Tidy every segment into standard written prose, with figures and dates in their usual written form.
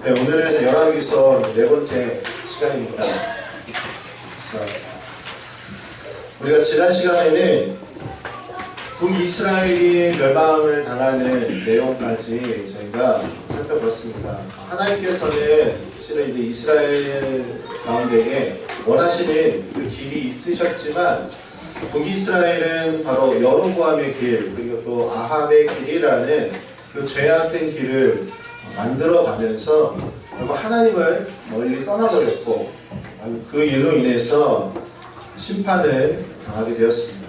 네, 오늘은 열왕기서 네 번째 시간입니다. 그래서 우리가 지난 시간에는 북이스라엘이 멸망을 당하는 내용까지 저희가 살펴봤습니다. 하나님께서는 실은 이제 이스라엘 가운데에 원하시는 그 길이 있으셨지만 북이스라엘은 바로 여로보암의 길, 그리고 또 아합의 길이라는 그 죄악된 길을 만들어가면서 하나님을 멀리 떠나버렸고, 그 일로 인해서 심판을 당하게 되었습니다.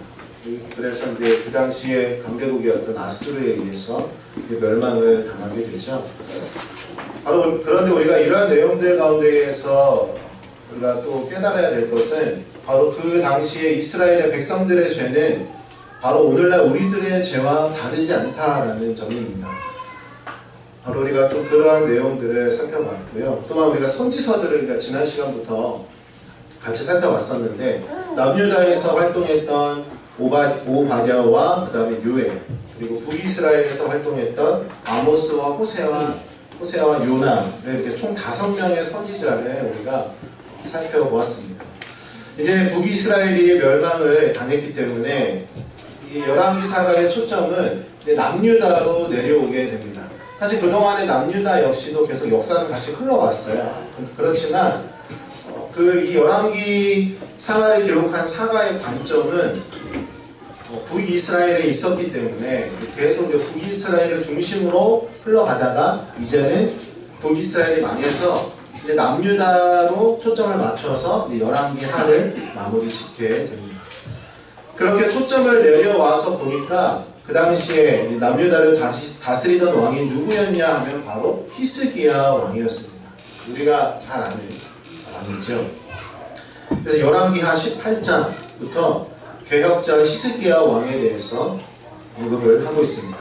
그래서 이제 그 당시에 강대국이었던 아수르에 의해서 멸망을 당하게 되죠. 바로 그런데 우리가 이러한 내용들 가운데에서 우리가 또 깨달아야 될 것은, 바로 그 당시에 이스라엘의 백성들의 죄는 바로 오늘날 우리들의 죄와 다르지 않다라는 점입니다. 바로 우리가 또 그러한 내용들을 살펴봤고요. 또한 우리가 선지서들을 그러니까 지난 시간부터 같이 살펴봤었는데, 남유다에서 활동했던 오바댜와 그 다음에 요엘, 그리고 북이스라엘에서 활동했던 아모스와 호세아와 요나를 이렇게 총 5명의 선지자를 우리가 살펴보았습니다. 이제 북이스라엘이 멸망을 당했기 때문에 이 열왕기사가의 초점은 남유다로 내려오게 됩니다. 사실 그동안의 남유다 역시도 계속 역사는 같이 흘러왔어요. 그렇지만 이 열왕기사가를 기록한 사가의 관점은 북이스라엘에 있었기 때문에 계속 북이스라엘을 중심으로 흘러가다가 이제는 북이스라엘이 망해서 이제 남유다로 초점을 맞춰서 열왕기하를 마무리 짓게 됩니다. 그렇게 초점을 내려와서 보니까 그 당시에 남유다를 다스리던 왕이 누구였냐 하면 바로 히스기야 왕이었습니다. 우리가 잘 아는 왕이죠. 그래서 열왕기하 18장부터 개혁자 히스기야 왕에 대해서 언급을 하고 있습니다.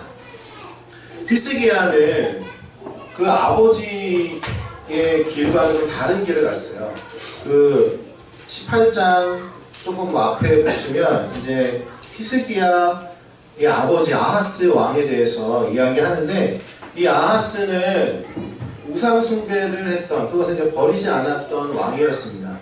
히스기야는 그 아버지의 길과는 좀 다른 길을 갔어요. 그 18장 조금 앞에 보시면 이제 히스기야의 아버지 아하스 왕에 대해서 이야기하는데, 이 아하스는 우상 숭배를 했던, 그것을 이제 버리지 않았던 왕이었습니다.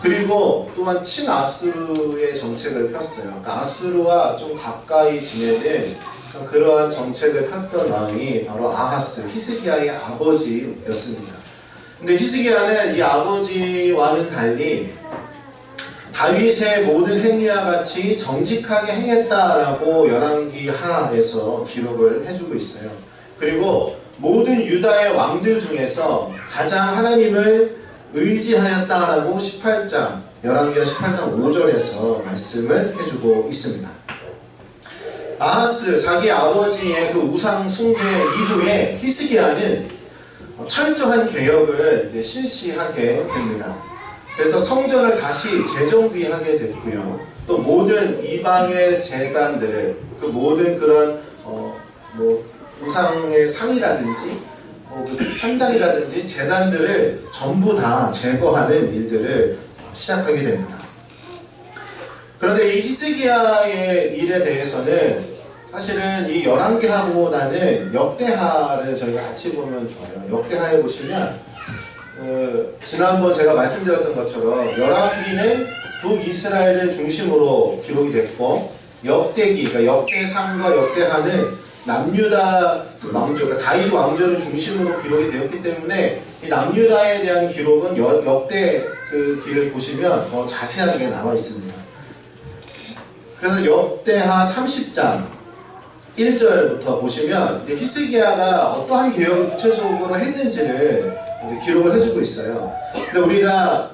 그리고 또한 친아수르의 정책을 폈어요. 그러니까 아수르와 좀 가까이 지내는 그러한 정책을 폈던 왕이 바로 아하스, 히스기야의 아버지였습니다. 근데 히스기야는 이 아버지와는 달리 다윗의 모든 행위와 같이 정직하게 행했다라고 열왕기하에서 기록을 해주고 있어요. 그리고 모든 유다의 왕들 중에서 가장 하나님을 의지하였다라고 18장, 열왕기하 18장 5절에서 말씀을 해주고 있습니다. 아하스, 자기 아버지의 그 우상 숭배 이후에 히스기야는 철저한 개혁을 이제 실시하게 됩니다. 그래서 성전을 다시 재정비하게 됐고요. 또 모든 이방의 제단들을, 그 모든 그런 우상의 상이라든지 산당이라든지 제단들을 전부 다 제거하는 일들을 시작하게 됩니다. 그런데 이 히스기야의 일에 대해서는 사실은 이 열왕기하보다는 역대하를 저희가 같이 보면 좋아요. 역대하에 보시면 지난번 제가 말씀드렸던 것처럼 열왕기는 북이스라엘을 중심으로 기록이 됐고, 역대기, 그러니까 역대상과 역대하는 남유다 왕조, 그러니까 다윗 왕조를 중심으로 기록이 되었기 때문에 이 남유다에 대한 기록은 역대 그 기를 보시면 더 자세하게 나와 있습니다. 그래서 역대하 30장 1절부터 보시면 히스기야가 어떠한 개혁을 구체적으로 했는지를 기록을 해주고 있어요. 근데 우리가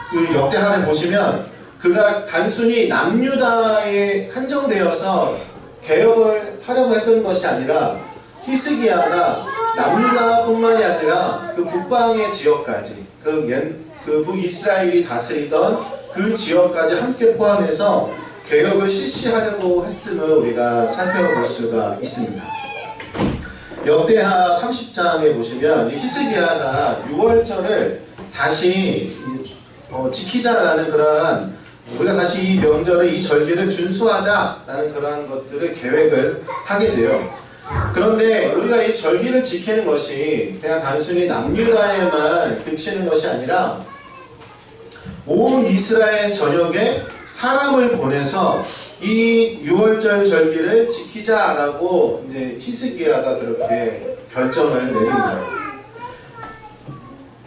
그 역대하를 보시면 그가 단순히 남유다에 한정되어서 개혁을 하려고 했던 것이 아니라, 히스기야가 남유다뿐만이 아니라 그 북방의 지역까지, 그 북이스라엘이 다스리던 그 지역까지 함께 포함해서 개혁을 실시하려고 했음을 우리가 살펴볼 수가 있습니다. 역대하 30장에 보시면 히스기야가 6월절을 다시 지키자라는 그러한, 우리가 다시 이 명절을, 이 절기를 준수하자라는 그러한 것들을 계획을 하게 돼요. 그런데 우리가 이 절기를 지키는 것이 그냥 단순히 남유다에만 그치는 것이 아니라 온 이스라엘 전역에 사람을 보내서 이 유월절 절기를 지키자라고 이제 히스기야가 그렇게 결정을 내립니다.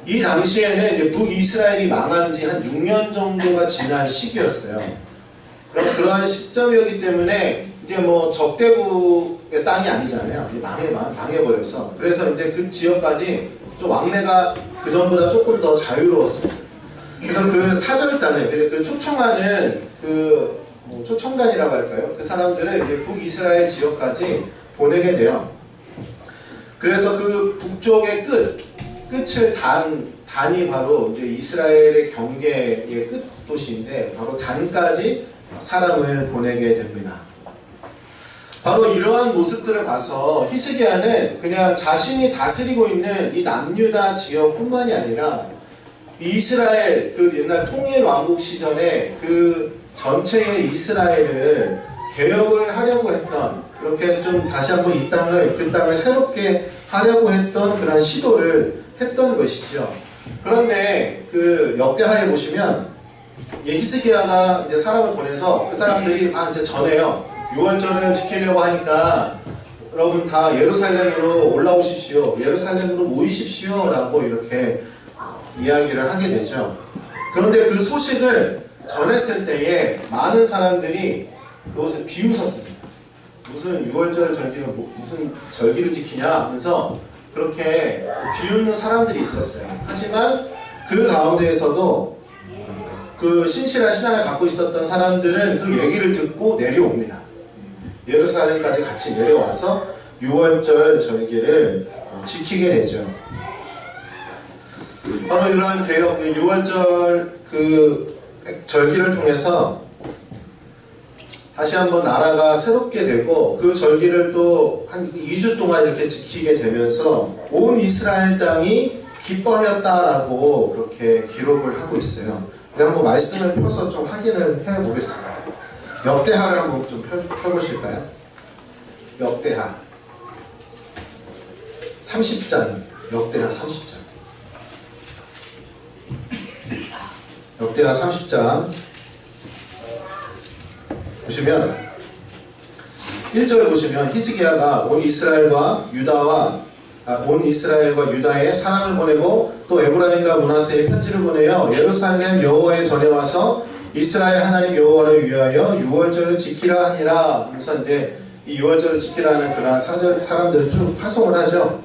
이 당시에는 이제 북이스라엘이 망한 지 한 6년 정도가 지난 시기였어요. 그럼 그러한 시점이었기 때문에 이제 뭐 적대국의 땅이 아니잖아요. 망해버려서. 그래서 이제 그 지역까지 좀 왕래가 그 전보다 조금 더 자유로웠습니다. 그래서 그 사절단을, 그 초청하는 뭐 초청단이라고 할까요? 그 사람들을 이제 북이스라엘 지역까지 보내게 돼요. 그래서 그 북쪽의 끝을 단이 바로 이제 이스라엘의 경계의 끝 도시인데 바로 단까지 사람을 보내게 됩니다. 바로 이러한 모습들을 봐서 히스기야는 그냥 자신이 다스리고 있는 이 남유다 지역뿐만이 아니라 이스라엘 그 옛날 통일 왕국 시절에 그 전체의 이스라엘을 개혁을 하려고 했던, 그렇게 좀 다시 한번 그 땅을 새롭게 하려고 했던 그런 시도를 했던 것이죠. 그런데 그 역대하에 보시면 히스기야가 이제 사람을 보내서 그 사람들이 이제 전해요. 6월절을 지키려고 하니까 여러분 다 예루살렘으로 올라오십시오. 예루살렘으로 모이십시오. 라고 이렇게 이야기를 하게 되죠. 그런데 그 소식을 전했을 때에 많은 사람들이 그것을 비웃었습니다. 무슨 6월절 절기를 무슨 절기를 지키냐 하면서 그렇게 비웃는 사람들이 있었어요. 하지만 그 가운데에서도 그 신실한 신앙을 갖고 있었던 사람들은 그 얘기를 듣고 내려옵니다. 예루살렘까지 같이 내려와서 6월절 절기를 지키게 되죠. 바로 이러한 개혁, 6월절 그 절기를 통해서 다시 한번 나라가 새롭게 되고 그 절기를 또 한 2주 동안 이렇게 지키게 되면서 온 이스라엘 땅이 기뻐하였다라고 그렇게 기록을 하고 있어요. 한번 말씀을 펴서 좀 확인을 해 보겠습니다. 역대하를 한번 좀 펴보실까요? 역대하 30장입니다. 역대하 30장. 역대하 30장 보시면 1절을 보시면 히스기야가 온 이스라엘과 유다에 사람을 보내고 또 에브라임과 므낫세에 편지를 보내어 예루살렘 여호와의 전에 와서 이스라엘 하나님 여호와를 위하여 유월절을 지키라 하니라. 그래서 이제 이 유월절을 지키라는 그러한 사람들을 쭉 파송을 하죠.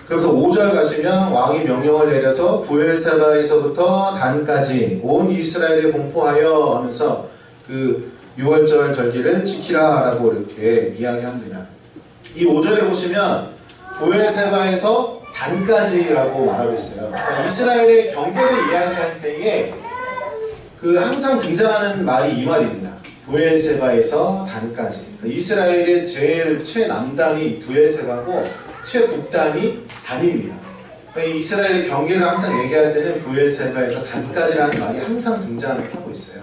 그래서 5절 가시면 왕이 명령을 내려서 부엘세바에서부터 단까지 온 이스라엘에 공포하여 하면서 그 6월절 절기를 지키라 라고 이렇게 이야기합니다. 이 5절에 보시면 부엘세바에서 단까지라고 말하고 있어요. 그러니까 이스라엘의 경계를 이야기할 때에 그 항상 등장하는 말이 이 말입니다. 부엘세바에서 단까지. 그러니까 이스라엘의 제일 최남단이 부엘세바고 최북단이 단입니다. 그러니까 이스라엘의 경계를 항상 얘기할 때는 부엘세바에서 단까지라는 말이 항상 등장하고 있어요.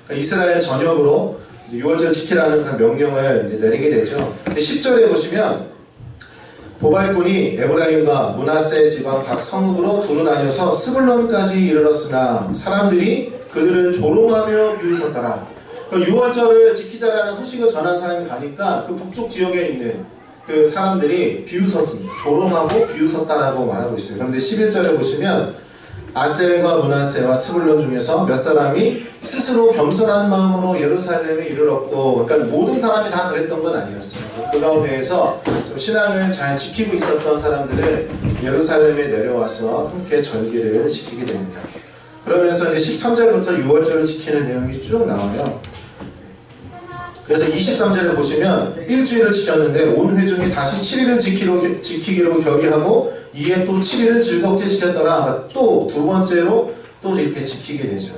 그러니까 이스라엘 전역으로 6월절 지키라는 그런 명령을 이제 내리게 되죠. 10절에 보시면 보발군이 에브라임과 므낫세 지방 각 성읍으로 두루 다녀서 스불론까지 이르렀으나 사람들이 그들을 조롱하며 비웃었더라. 6월절을 지키자라는 소식을 전한 사람이 가니까 그 북쪽 지역에 있는 그 사람들이 비웃었습니다. 조롱하고 비웃었다라고 말하고 있어요. 그런데 11절에 보시면 아셀과 므낫세와 스불론 중에서 몇 사람이 스스로 겸손한 마음으로 예루살렘에 이르렀고, 그러니까 모든 사람이 다 그랬던 건 아니었어요. 그 가운데에서 좀 신앙을 잘 지키고 있었던 사람들은 예루살렘에 내려와서 함께 절기를 지키게 됩니다. 그러면서 이제 13절부터 6월절을 지키는 내용이 쭉 나와요. 그래서 23절을 보시면 일주일을 지켰는데 온 회중이 다시 7일을 지키기로 결의하고 이에 또 7일을 즐겁게 지켰더라. 또 두 번째로 또 이렇게 지키게 되죠.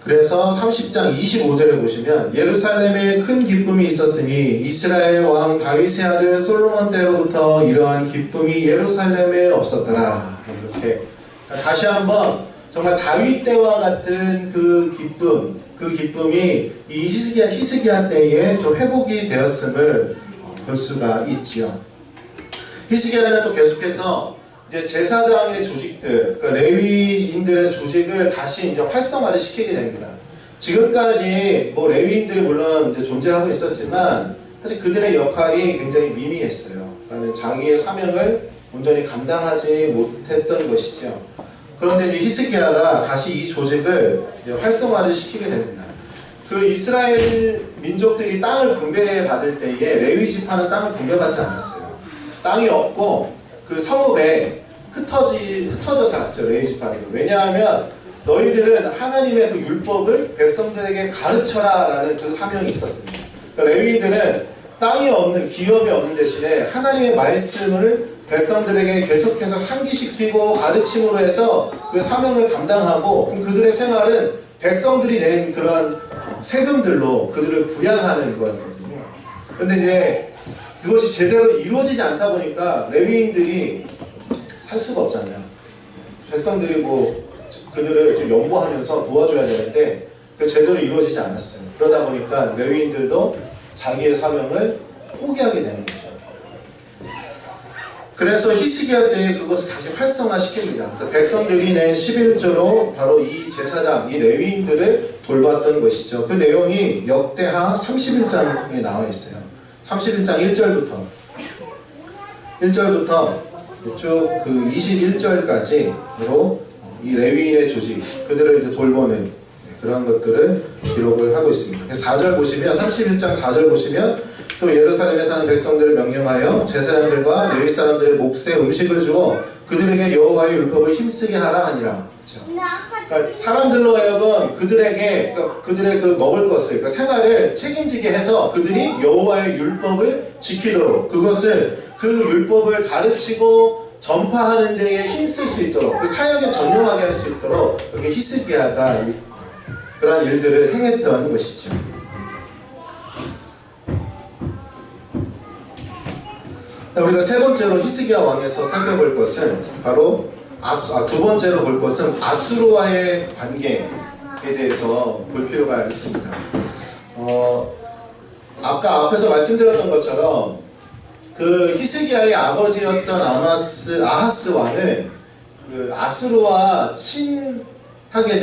그래서 30장 25절에 보시면 예루살렘에 큰 기쁨이 있었으니 이스라엘 왕 다윗의 아들 솔로몬 때로부터 이러한 기쁨이 예루살렘에 없었더라. 이렇게 다시 한번 정말 다윗 때와 같은 그 기쁨이 이 히스기야 때에 좀 회복이 되었음을 볼 수가 있지요. 히스기야는 또 계속해서 이제 제사장의 조직들, 그러니까 레위인들의 조직을 다시 이제 활성화를 시키게 됩니다. 지금까지 뭐 레위인들이 물론 이제 존재하고 있었지만 사실 그들의 역할이 굉장히 미미했어요. 그러니까 자기의 사명을 온전히 감당하지 못했던 것이죠. 그런데 이제 히스기야가 다시 이 조직을 이제 활성화를 시키게 됩니다. 그 이스라엘 민족들이 땅을 분배받을 때에 레위 지파는 땅을 분배받지 않았어요. 땅이 없고 그 성읍에 흩어져 살았죠, 레위 지파들은. 왜냐하면 너희들은 하나님의 그 율법을 백성들에게 가르쳐라 라는 그 사명이 있었습니다. 그러니까 레위인들은 땅이 없는, 기업이 없는 대신에 하나님의 말씀을 백성들에게 계속해서 상기시키고 가르침으로 해서 그 사명을 감당하고, 그럼 그들의 생활은 백성들이 낸 그런 세금들로 그들을 부양하는 거였거든요. 그런데 이제 그것이 제대로 이루어지지 않다 보니까 레위인들이 살 수가 없잖아요. 백성들이 뭐 그들을 좀 연구하면서 도와줘야 되는데 그 제대로 이루어지지 않았어요. 그러다 보니까 레위인들도 자기의 사명을 포기하게 되는 거죠. 그래서 히스기야 때에 그것을 다시 활성화시킵니다. 그래서 백성들이 낸 11조로 바로 이 제사장, 이 레위인들을 돌봤던 것이죠. 그 내용이 역대하 31장에 나와 있어요. 31장 1절부터 쭉 그 21절까지로 이 레위인의 조직, 그들을 이제 돌보는 그런 것들을 기록을 하고 있습니다. 4절 보시면, 31장 4절 보시면, 또 예루살렘에 사는 백성들을 명령하여 제사장들과 레위 사람들의 몫에 음식을 주어 그들에게 여호와의 율법을 힘쓰게 하라 하니라. 그렇죠? 그러니까 사람들로 하여금 그들에게, 그러니까 그들의 그 먹을 것을, 그러니까 생활을 책임지게 해서 그들이 여호와의 율법을 지키도록, 그것을 그 율법을 가르치고 전파하는 데에 힘쓸 수 있도록, 그 사역에 전념하게 할 수 있도록 이렇게 히스기야가 그러한 일들을 행했던 것이죠. 우리가 세 번째로 히스기야 왕에서 살펴볼 것은 바로 두 번째로 볼 것은 아수르와의 관계에 대해서 볼 필요가 있습니다. 아까 앞에서 말씀드렸던 것처럼 그 히스기야의 아버지였던 아하스 왕을 그 아수르와 친하게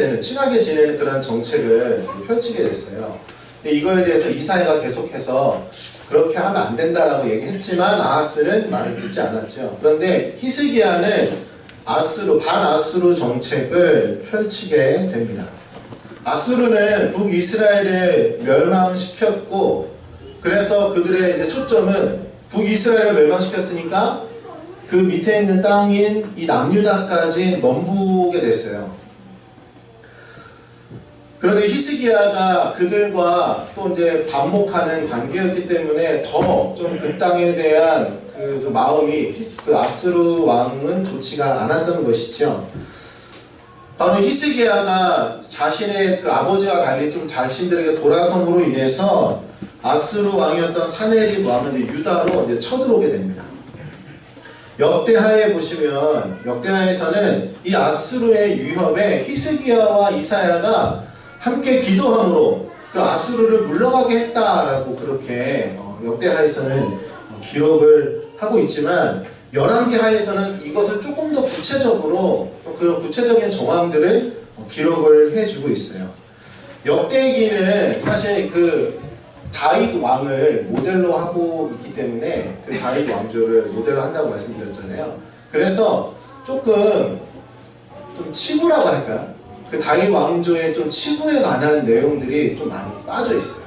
지내는 그런 정책을 펼치게 됐어요. 근데 이거에 대해서 이사야가 계속해서 그렇게 하면 안 된다라고 얘기했지만 아하스는 말을 듣지 않았죠. 그런데 히스기야는 반아수르 정책을 펼치게 됩니다. 아수르는 북이스라엘을 멸망시켰고, 그래서 그들의 이제 초점은 북이스라엘을 멸망시켰으니까 그 밑에 있는 땅인 이 남유다까지 넘보게 됐어요. 그런데 히스기야가 그들과 또 이제 반목하는 관계였기 때문에 더 좀 그 땅에 대한 그 마음이 그 아수르 왕은 좋지가 않았던 것이죠. 바로 히스기야가 자신의 그 아버지와 달리 좀 자신들에게 돌아섬으로 인해서 아수르 왕이었던 사네립 왕은 이제 유다로 이제 쳐들어오게 됩니다. 역대하에 보시면, 역대하에서는 이 아수르의 위협에 히스기야와 이사야가 함께 기도함으로 그 아수르를 물러가게 했다라고 그렇게 역대하에서는 기록을 하고 있지만, 열왕기하에서는 이것을 조금 더 구체적으로 그런 구체적인 정황들을 기록을 해주고 있어요. 역대기는 사실 그 다윗 왕을 모델로 하고 있기 때문에 그 다윗 왕조를 모델로 한다고 말씀드렸잖아요. 그래서 조금 좀 치부라고 할까요? 그 다윗 왕조의 좀 치부에 관한 내용들이 좀 많이 빠져 있어요.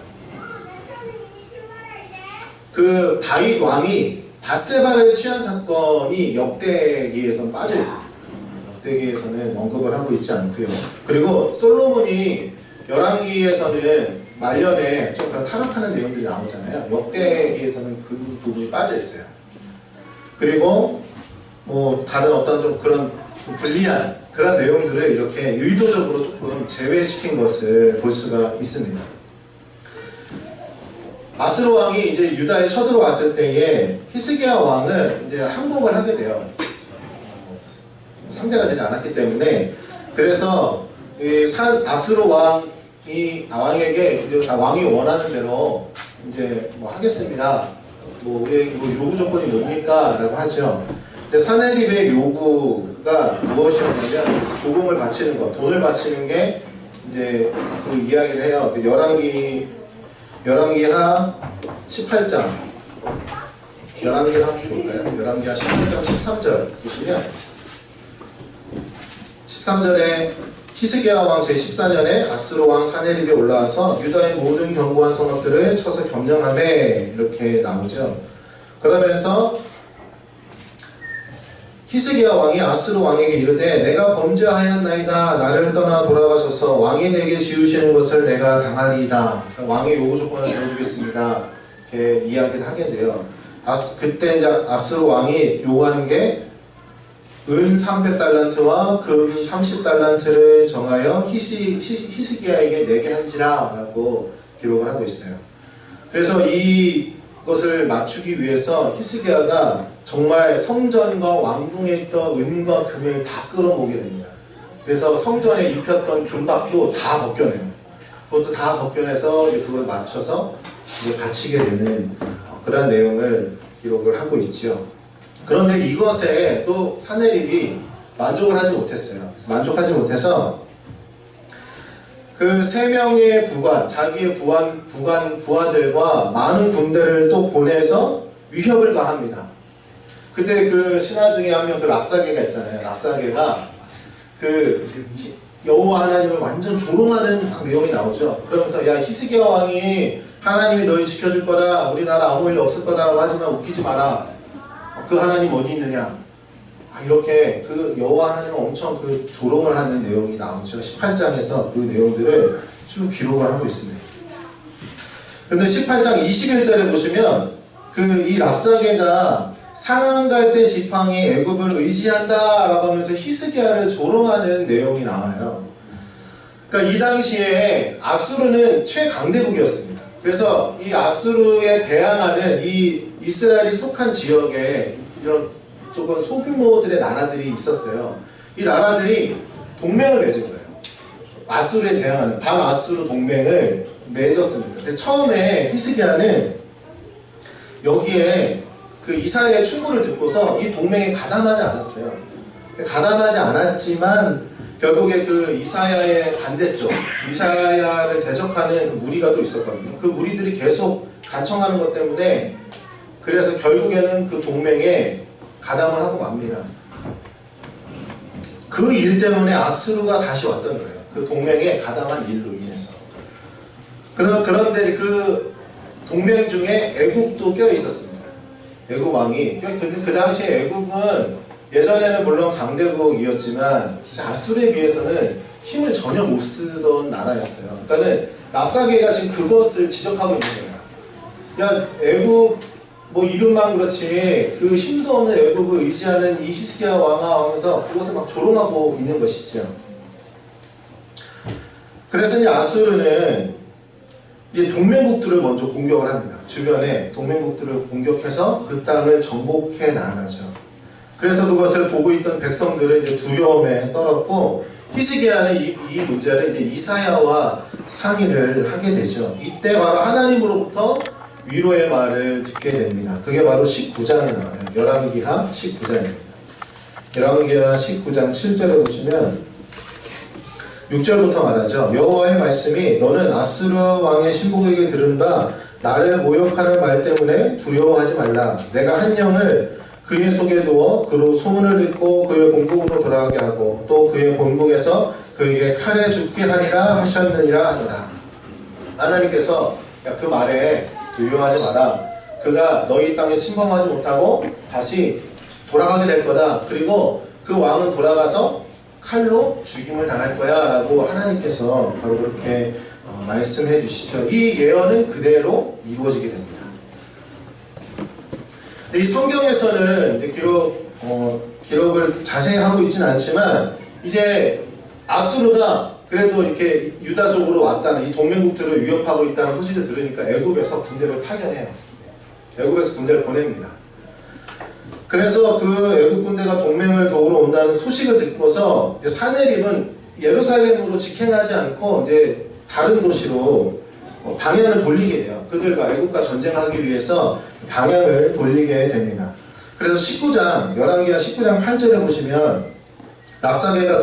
그 다윗 왕이 밧세바를 취한 사건이 역대기에서는 빠져 있습니다. 역대기에서는 언급을 하고 있지 않고요. 그리고 솔로몬이 열왕기에서는 말년에 좀 그런 타락하는 내용들이 나오잖아요. 역대기에서는 그 부분이 빠져 있어요. 그리고 뭐 다른 어떤 좀 그런 좀 불리한 그런 내용들을 이렇게 의도적으로 조금 제외시킨 것을 볼 수가 있습니다. 아수르 왕이 이제 유다에 쳐들어왔을 때에 히스기야 왕은 이제 항복을 하게 돼요. 상대가 되지 않았기 때문에. 그래서 이 아수르 왕에게 이제 왕이 원하는 대로 이제 뭐 하겠습니다. 요구 조건이 뭡니까? 라고 하죠. 근데 사내립의 요구가 무엇이었냐면 조공을 바치는 것, 돈을 바치는 게 이제 그 이야기를 해요. 열왕기하 18장. 열왕기하 볼까요? 열왕기하 18장 13절 보시면 13절에 히스기야 왕 제14년에 아수르 왕 사네립이 올라와서 유다의 모든 견고한 성읍들을 쳐서 점령하매 이렇게 나오죠. 그러면서 히스기야 왕이 아수르 왕에게 이르되 내가 범죄하였나이다. 나를 떠나 돌아가셔서 왕이 내게 지으시는 것을 내가 당하리이다. 왕의 요구 조건을 들어주겠습니다. 이렇게 이야기를 하게 돼요. 그때 이제 아수르 왕이 요구하는 게 은 300달란트와 금 30달란트를 정하여 히스기야에게 내게 한지라 라고 기록을 하고 있어요. 그래서 이것을 맞추기 위해서 히스기야가 정말 성전과 왕궁에 있던 은과 금을 다 끌어모으게 됩니다. 그래서 성전에 입혔던 금박도 다 벗겨내요. 그것도 다 벗겨내서 그걸 맞춰서 바치게 되는 그런 내용을 기록을 하고 있죠. 그런데 이것에 또 사네립이 만족을 하지 못했어요. 만족하지 못해서 그 3명의 부관, 자기의 부하들과 많은 군대를 또 보내서 위협을 가합니다. 그때 그 신하 중에 한 명 그 랍사게가 있잖아요. 랍사게가 그 여호와 하나님을 완전 조롱하는 내용이 나오죠. 그러면서 야 히스기야 왕이 하나님이 너희 지켜줄 거다, 우리나라 아무 일 없을 거다라고 하지만 웃기지 마라. 그 하나님 어디 있느냐? 이렇게 그 여호와 하나님을 엄청 그 조롱을 하는 내용이 나오죠. 18장에서 그 내용들을 쭉 기록을 하고 있습니다. 근데 18장 21절에 보시면 그 이 랍사게가 상한 갈대 지팡이 애굽을 의지한다 라고 하면서 히스기야를 조롱하는 내용이 나와요. 그러니까 이 당시에 아수르는 최강대국이었습니다. 그래서 이 아수르에 대항하는 이 이스라엘이 속한 지역에 이런 조금 소규모들의 나라들이 있었어요. 이 나라들이 동맹을 맺은 거예요. 아수르에 대항하는 반아수르 동맹을 맺었습니다. 근데 처음에 히스기야는 여기에 그 이사야의 충고를 듣고서 이 동맹에 가담하지 않았어요. 가담하지 않았지만 결국에 그 이사야의 반대쪽, 이사야를 대적하는 그 무리가 또 있었거든요. 그 무리들이 계속 간청하는 것 때문에 그래서 결국에는 그 동맹에 가담을 하고 맙니다. 그 일 때문에 아수르가 다시 왔던 거예요. 그 동맹에 가담한 일로 인해서. 그런데 그 동맹 중에 애국도 껴 있었습니다. 애국 왕이. 근데 그 당시에 애국은 예전에는 물론 강대국이었지만 아수르에 비해서는 힘을 전혀 못 쓰던 나라였어요. 그러니까는 랍사게가 지금 그것을 지적하고 있는 거예요. 야, 애국 뭐 이름만 그렇지 그 힘도 없는 애국을 의지하는 이 히스기야 왕아 하면서 그것을 막 조롱하고 있는 것이죠. 그래서 이 아수르는 이 동맹국들을 먼저 공격을 합니다. 주변에 동맹국들을 공격해서 그 땅을 정복해 나가죠. 그래서 그것을 보고 있던 백성들은 이제 두려움에 떨었고 히스기야는 이 문제를 이제 이사야와 상의를 하게 되죠. 이때 바로 하나님으로부터 위로의 말을 듣게 됩니다. 그게 바로 19장에 나와요. 열왕기하 19장입니다. 열왕기하 19장 7절에 보시면 6절부터 말하죠. 여호와의 말씀이 너는 아수르 왕의 신복에게 들은 바 나를 모욕하는 말 때문에 두려워하지 말라. 내가 한 영을 그의 속에 두어 그로 소문을 듣고 그의 본국으로 돌아가게 하고 또 그의 본국에서 그에게 칼에 죽게 하리라 하셨느니라 하더라. 하나님께서 그 말에 두려워하지 마라. 그가 너희 땅에 침범하지 못하고 다시 돌아가게 될 거다. 그리고 그 왕은 돌아가서 칼로 죽임을 당할 거야 라고 하나님께서 바로 그렇게 말씀해 주시죠. 이 예언은 그대로 이루어지게 됩니다. 이 성경에서는 이제 기록을 자세히 하고 있지는 않지만 이제 아수르가 그래도 이렇게 유다 쪽으로 왔다는 이 동맹국들을 위협하고 있다는 소식을 들으니까 애굽에서 군대를 파견해요. 애굽에서 군대를 보냅니다. 그래서 그 애국 군대가 동맹을 도우러 온다는 소식을 듣고서 사네립은 예루살렘으로 직행하지 않고 이제 다른 도시로 방향을 돌리게 돼요. 그들과 애국과 전쟁하기 위해서 방향을 돌리게 됩니다. 그래서 19장, 열왕기하 19장 8절에 보시면 랍사게가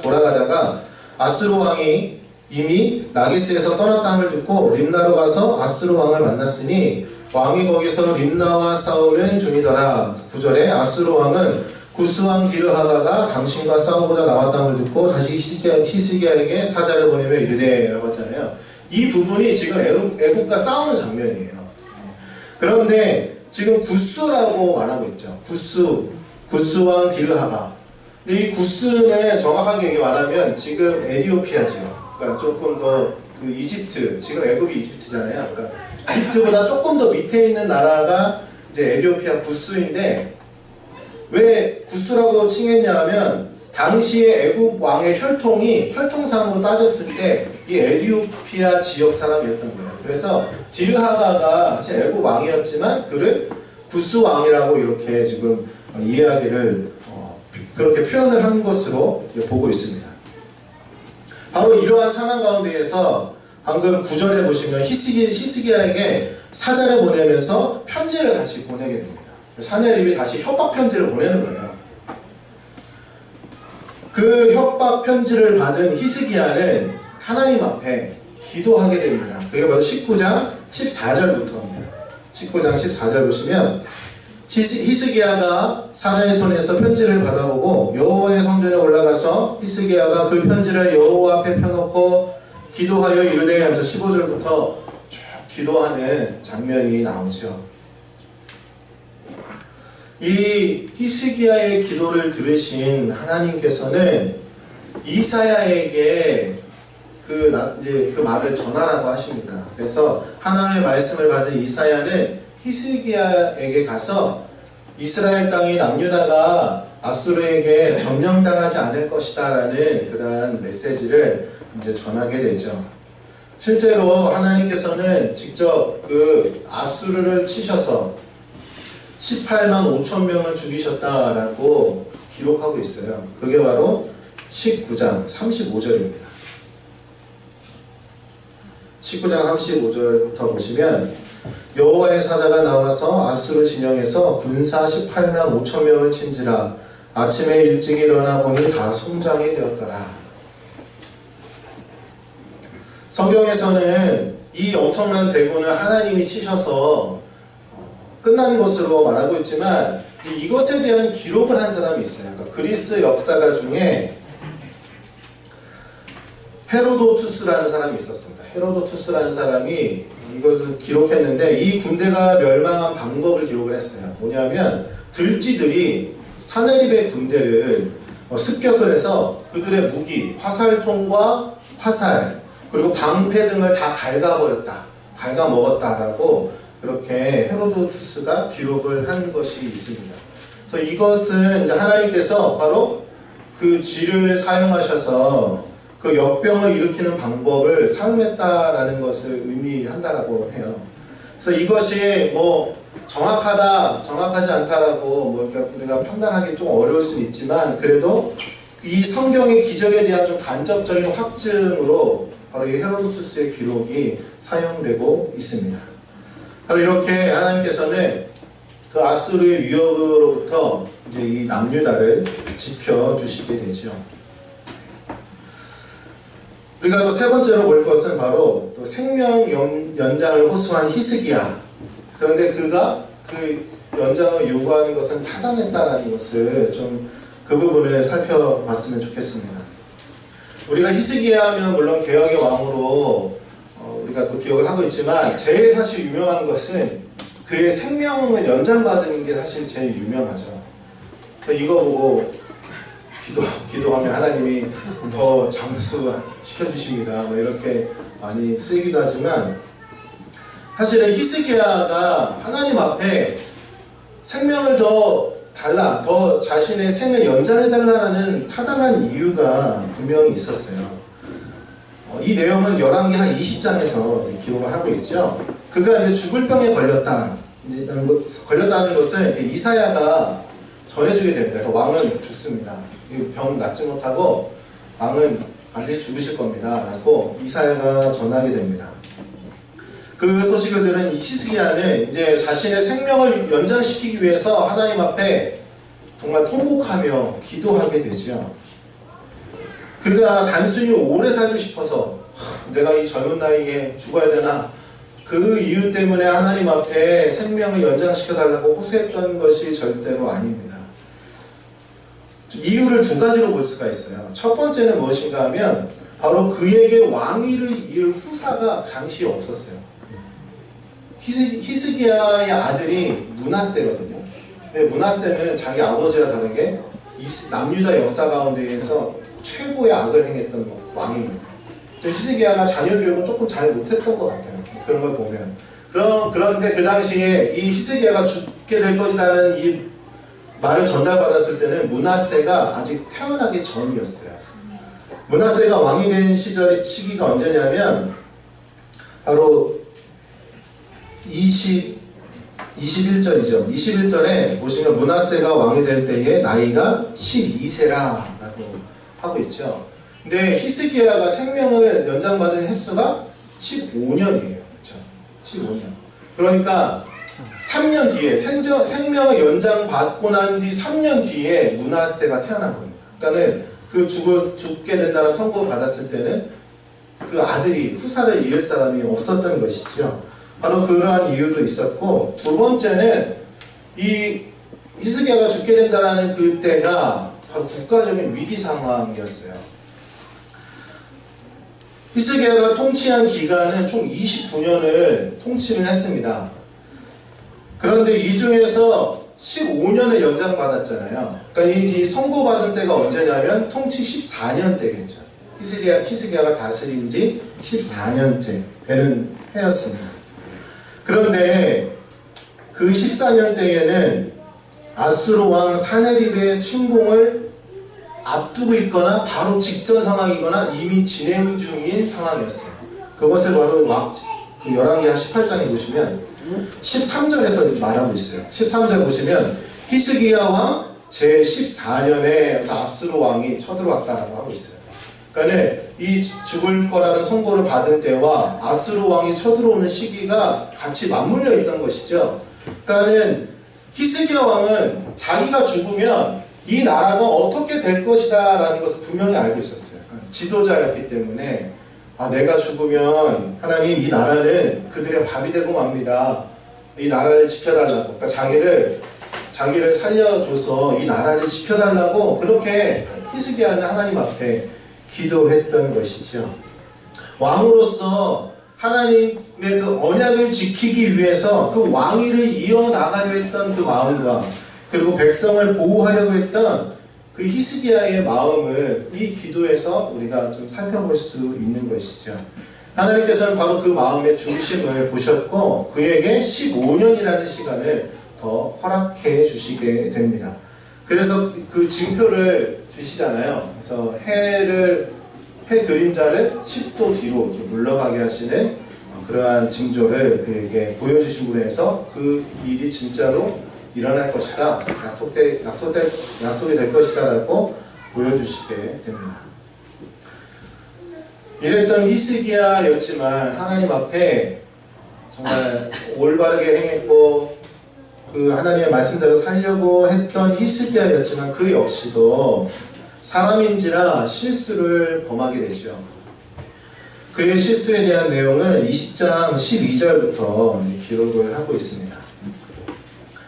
돌아가다가 아수르 왕이 이미 라기스에서 떠났다함을 듣고 림나로 가서 아수르 왕을 만났으니 왕이 거기서 림나와 싸우는 중이더라. 9절에 아수르 왕은 구스 왕 디르하가가 당신과 싸우고자 나왔다함을 듣고 다시 히스기야에게 사자를 보내며 이르되 라고 했잖아요. 이 부분이 지금 애국과 싸우는 장면이에요. 그런데 지금 구스라고 말하고 있죠. 구스 왕 디르하가. 근데 이 구스는 정확하게 얘기 말하면 지금 에티오피아지요. 그러니까 조금 더 그 이집트, 지금 애굽이 이집트잖아요. 그러니까 이집트보다 조금 더 밑에 있는 나라가 이제 에티오피아 구스인데, 왜 구스라고 칭했냐면 당시에 애굽 왕의 혈통상으로 따졌을 때 이 에티오피아 지역 사람이었던 거예요. 그래서 디르하가가 사실 애굽 왕이었지만 그를 구스 왕이라고 이렇게 지금 이야기를 그렇게 표현을 한 것으로 보고 있습니다. 바로 이러한 상황 가운데에서 방금 9절에 보시면 히스기야에게 사자를 보내면서 편지를 같이 보내게 됩니다. 사내립이 다시 협박 편지를 보내는 거예요. 그 협박 편지를 받은 히스기야는 하나님 앞에 기도하게 됩니다. 그게 바로 19장 14절부터입니다. 19장 14절 보시면 히스기야가 사자의 손에서 편지를 받아보고 여호와의 성전에 올라가서 히스기야가 그 편지를 여호와 앞에 펴놓고 기도하여 이르되 하면서 15절부터 쭉 기도하는 장면이 나오죠. 이 히스기야의 기도를 들으신 하나님께서는 이사야에게 그 말을 전하라고 하십니다. 그래서 하나님의 말씀을 받은 이사야는 히스기야에게 가서 이스라엘 땅의 남유다가 아수르에게 점령당하지 않을 것이다 라는 그러한 메시지를 이제 전하게 되죠. 실제로 하나님께서는 직접 그 아수르를 치셔서 18만 5천 명을 죽이셨다라고 기록하고 있어요. 그게 바로 19장 35절입니다. 19장 35절부터 보시면 여호와의 사자가 나와서 아수르 진영에서 군사 18만 5천 명을 친지라 아침에 일찍 일어나 보니 다 송장이 되었더라. 성경에서는 이 엄청난 대군을 하나님이 치셔서 끝난 것으로 말하고 있지만 이것에 대한 기록을 한 사람이 있어요. 그러니까 그리스 역사가 중에 헤로도투스라는 사람이 있었습니다. 헤로도투스라는 사람이 이것을 기록했는데 이 군대가 멸망한 방법을 기록을 했어요. 뭐냐면 들쥐들이 사내립의 군대를 습격을 해서 그들의 무기, 화살통과 화살 그리고 방패 등을 다 갉아먹었다라고 그렇게 헤로도투스가 기록을 한 것이 있습니다. 그래서 이것은 이제 하나님께서 바로 그 쥐를 사용하셔서 그 역병을 일으키는 방법을 사용했다라는 것을 의미한다라고 해요. 그래서 이것이 뭐 정확하다, 정확하지 않다라고 뭐 우리가 판단하기 좀 어려울 수는 있지만 그래도 이 성경의 기적에 대한 좀 간접적인 확증으로 바로 이 헤로도투스의 기록이 사용되고 있습니다. 바로 이렇게 하나님께서는 그 아수르의 위협으로부터 이제 이 남유다를 지켜주시게 되죠. 우리가 또 세 번째로 볼 것은 바로 또 생명 연장을 호소한 히스기야. 그런데 그가 그 연장을 요구하는 것은 타당했다라는 것을 좀 그 부분을 살펴봤으면 좋겠습니다. 우리가 히스기야 하면 물론 개혁의 왕으로 우리가 또 기억을 하고 있지만 제일 사실 유명한 것은 그의 생명을 연장받은 게 사실 제일 유명하죠. 그래서 이거 보고 기도하면 하나님이 더 장수시켜주십니다. 뭐 이렇게 많이 쓰이기도 하지만 사실은 히스기야가 하나님 앞에 생명을 더 자신의 생을 연장해달라는 타당한 이유가 분명히 있었어요. 이 내용은 열왕기 한 20장에서 기록을 하고 있죠. 그가 이제 죽을 병에 걸렸다는 것을 이사야가 전해주게 됩니다. 그래서 왕은 죽습니다. 병 낫지 못하고 왕은 반드시 죽으실 겁니다. 라고 이사야가 전하게 됩니다. 그 소식을 들은 이 히스기야는 이제 자신의 생명을 연장시키기 위해서 하나님 앞에 정말 통곡하며 기도하게 되죠. 그가 단순히 오래 살고 싶어서 내가 이 젊은 나이에 죽어야 되나, 그 이유 때문에 하나님 앞에 생명을 연장시켜달라고 호소했던 것이 절대로 아닙니다. 이유를 두 가지로 볼 수가 있어요. 첫 번째는 무엇인가 하면 바로 그에게 왕위를 이을 후사가 당시에 없었어요. 히스기야의 아들이 므낫세거든요. 근데 므낫세는 자기 아버지와 다르게 남유다 역사 가운데에서 최고의 악을 행했던 왕입니다. 히스기야가 자녀 교육을 조금 잘 못했던 것 같아요. 그런 걸 보면. 그런데 그 당시에 이 히스기야가 죽게 될 것이라는 이 말을 전달받았을 때는 므낫세가 아직 태어나기 전이었어요. 므낫세가 왕이 된 시기가 언제냐면 바로 21절이죠. 21절에 보시면 므낫세가 왕이 될 때에 나이가 12세라라고 하고 있죠. 근데 히스기야가 생명을 연장받은 횟수가 15년이에요. 그렇죠? 15년. 그러니까 3년 뒤에 생명을 연장받고 난 뒤 3년 뒤에 므낫세가 태어난 겁니다. 그러니까는 그 죽게 된다는 선고를 받았을 때는 그 아들이 후사를 이을 사람이 없었던 것이죠. 바로 그러한 이유도 있었고, 두 번째는 이 히스기야가 죽게 된다는 그때가 바로 국가적인 위기 상황이었어요. 히스기야가 통치한 기간은 총 29년을 통치를 했습니다. 그런데 이 중에서 15년을 연장받았잖아요. 그러니까 이 선고받은 때가 언제냐면 통치 14년 때겠죠. 히스기야가 다스린 지 14년째 되는 해였습니다. 그런데 그 14년 때에는 아수르 왕 사네립의 침공을 앞두고 있거나 바로 직전 상황이거나 이미 진행 중인 상황이었어요. 그것을 바로 그 열왕기하 18장에 보시면 13절에서 말하고 있어요. 13절 보시면 히스기야 왕 제14년에 아수르 왕이 쳐들어왔다라고 하고 있어요. 그러니까 이 죽을 거라는 선고를 받은 때와 아수르 왕이 쳐들어오는 시기가 같이 맞물려 있던 것이죠. 그러니까는 히스기야 왕은 자기가 죽으면 이 나라가 어떻게 될 것이다 라는 것을 분명히 알고 있었어요. 그러니까 지도자였기 때문에 내가 죽으면 하나님 이 나라는 그들의 밥이 되고 맙니다. 이 나라를 지켜달라고. 그러니까 자기를 살려줘서 이 나라를 지켜달라고 그렇게 히스기야는 하나님 앞에 기도했던 것이죠. 왕으로서 하나님의 그 언약을 지키기 위해서 그 왕위를 이어나가려 했던 그 마음과 그리고 백성을 보호하려고 했던 그 히스기야의 마음을 이 기도에서 우리가 좀 살펴볼 수 있는 것이죠. 하나님께서는 바로 그 마음의 중심을 보셨고 그에게 15년이라는 시간을 더 허락해 주시게 됩니다. 그래서 그 징표를 주시잖아요. 그래서 해 그림자를 10도 뒤로 이렇게 물러가게 하시는 그러한 징조를 그에게 보여주신 분에 서 그 일이 진짜로 일어날 것이다, 약속이 될 것이다 라고 보여주시게 됩니다. 이랬던 히스기야였지만 하나님 앞에 정말 올바르게 행했고 그 하나님의 말씀대로 살려고 했던 히스기야였지만 그 역시도 사람인지라 실수를 범하게 되죠. 그의 실수에 대한 내용은 20장 12절부터 기록을 하고 있습니다.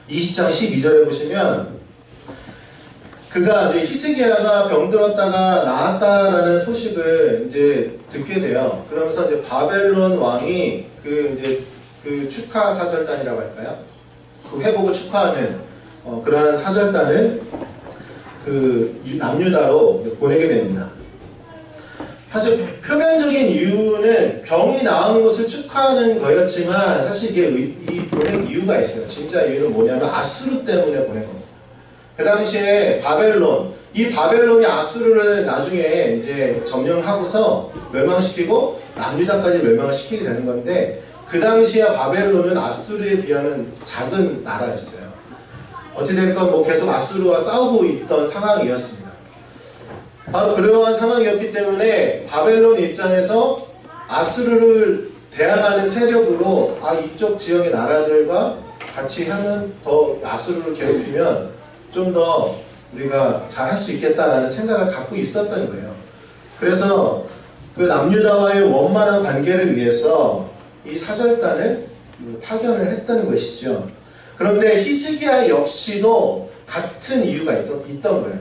20장 12절에 보시면 그가 이제 히스기야가 병들었다가 나았다라는 소식을 이제 듣게 돼요. 그러면서 이제 바벨론 왕이 그 축하 사절단이라고 할까요? 그 회복을 축하하는 그러한 사절단을 그 남유다로 보내게 됩니다. 사실 표면적인 이유는 병이 나은 것을 축하하는 거였지만 사실 이게 이 보낸 이유가 있어요. 진짜 이유는 뭐냐면 아수르 때문에 보낸 겁니다. 그 당시에 이 바벨론이 아수르를 나중에 이제 점령하고서 멸망시키고 남유다까지 멸망을 시키게 되는 건데 그 당시에 바벨론은 아수르에 비하면 작은 나라였어요. 어찌됐건 뭐 계속 아수르와 싸우고 있던 상황이었습니다. 바로 그러한 상황이었기 때문에 바벨론 입장에서 아수르를 대항하는 세력으로 이쪽 지역의 나라들과 같이 하면 더 아수르를 괴롭히면 좀 더 우리가 잘 할 수 있겠다라는 생각을 갖고 있었던 거예요. 그래서 그 남유다와의 원만한 관계를 위해서 이 사절단을 파견을 했던 것이죠. 그런데 히스기야 역시도 같은 이유가 있던 거예요.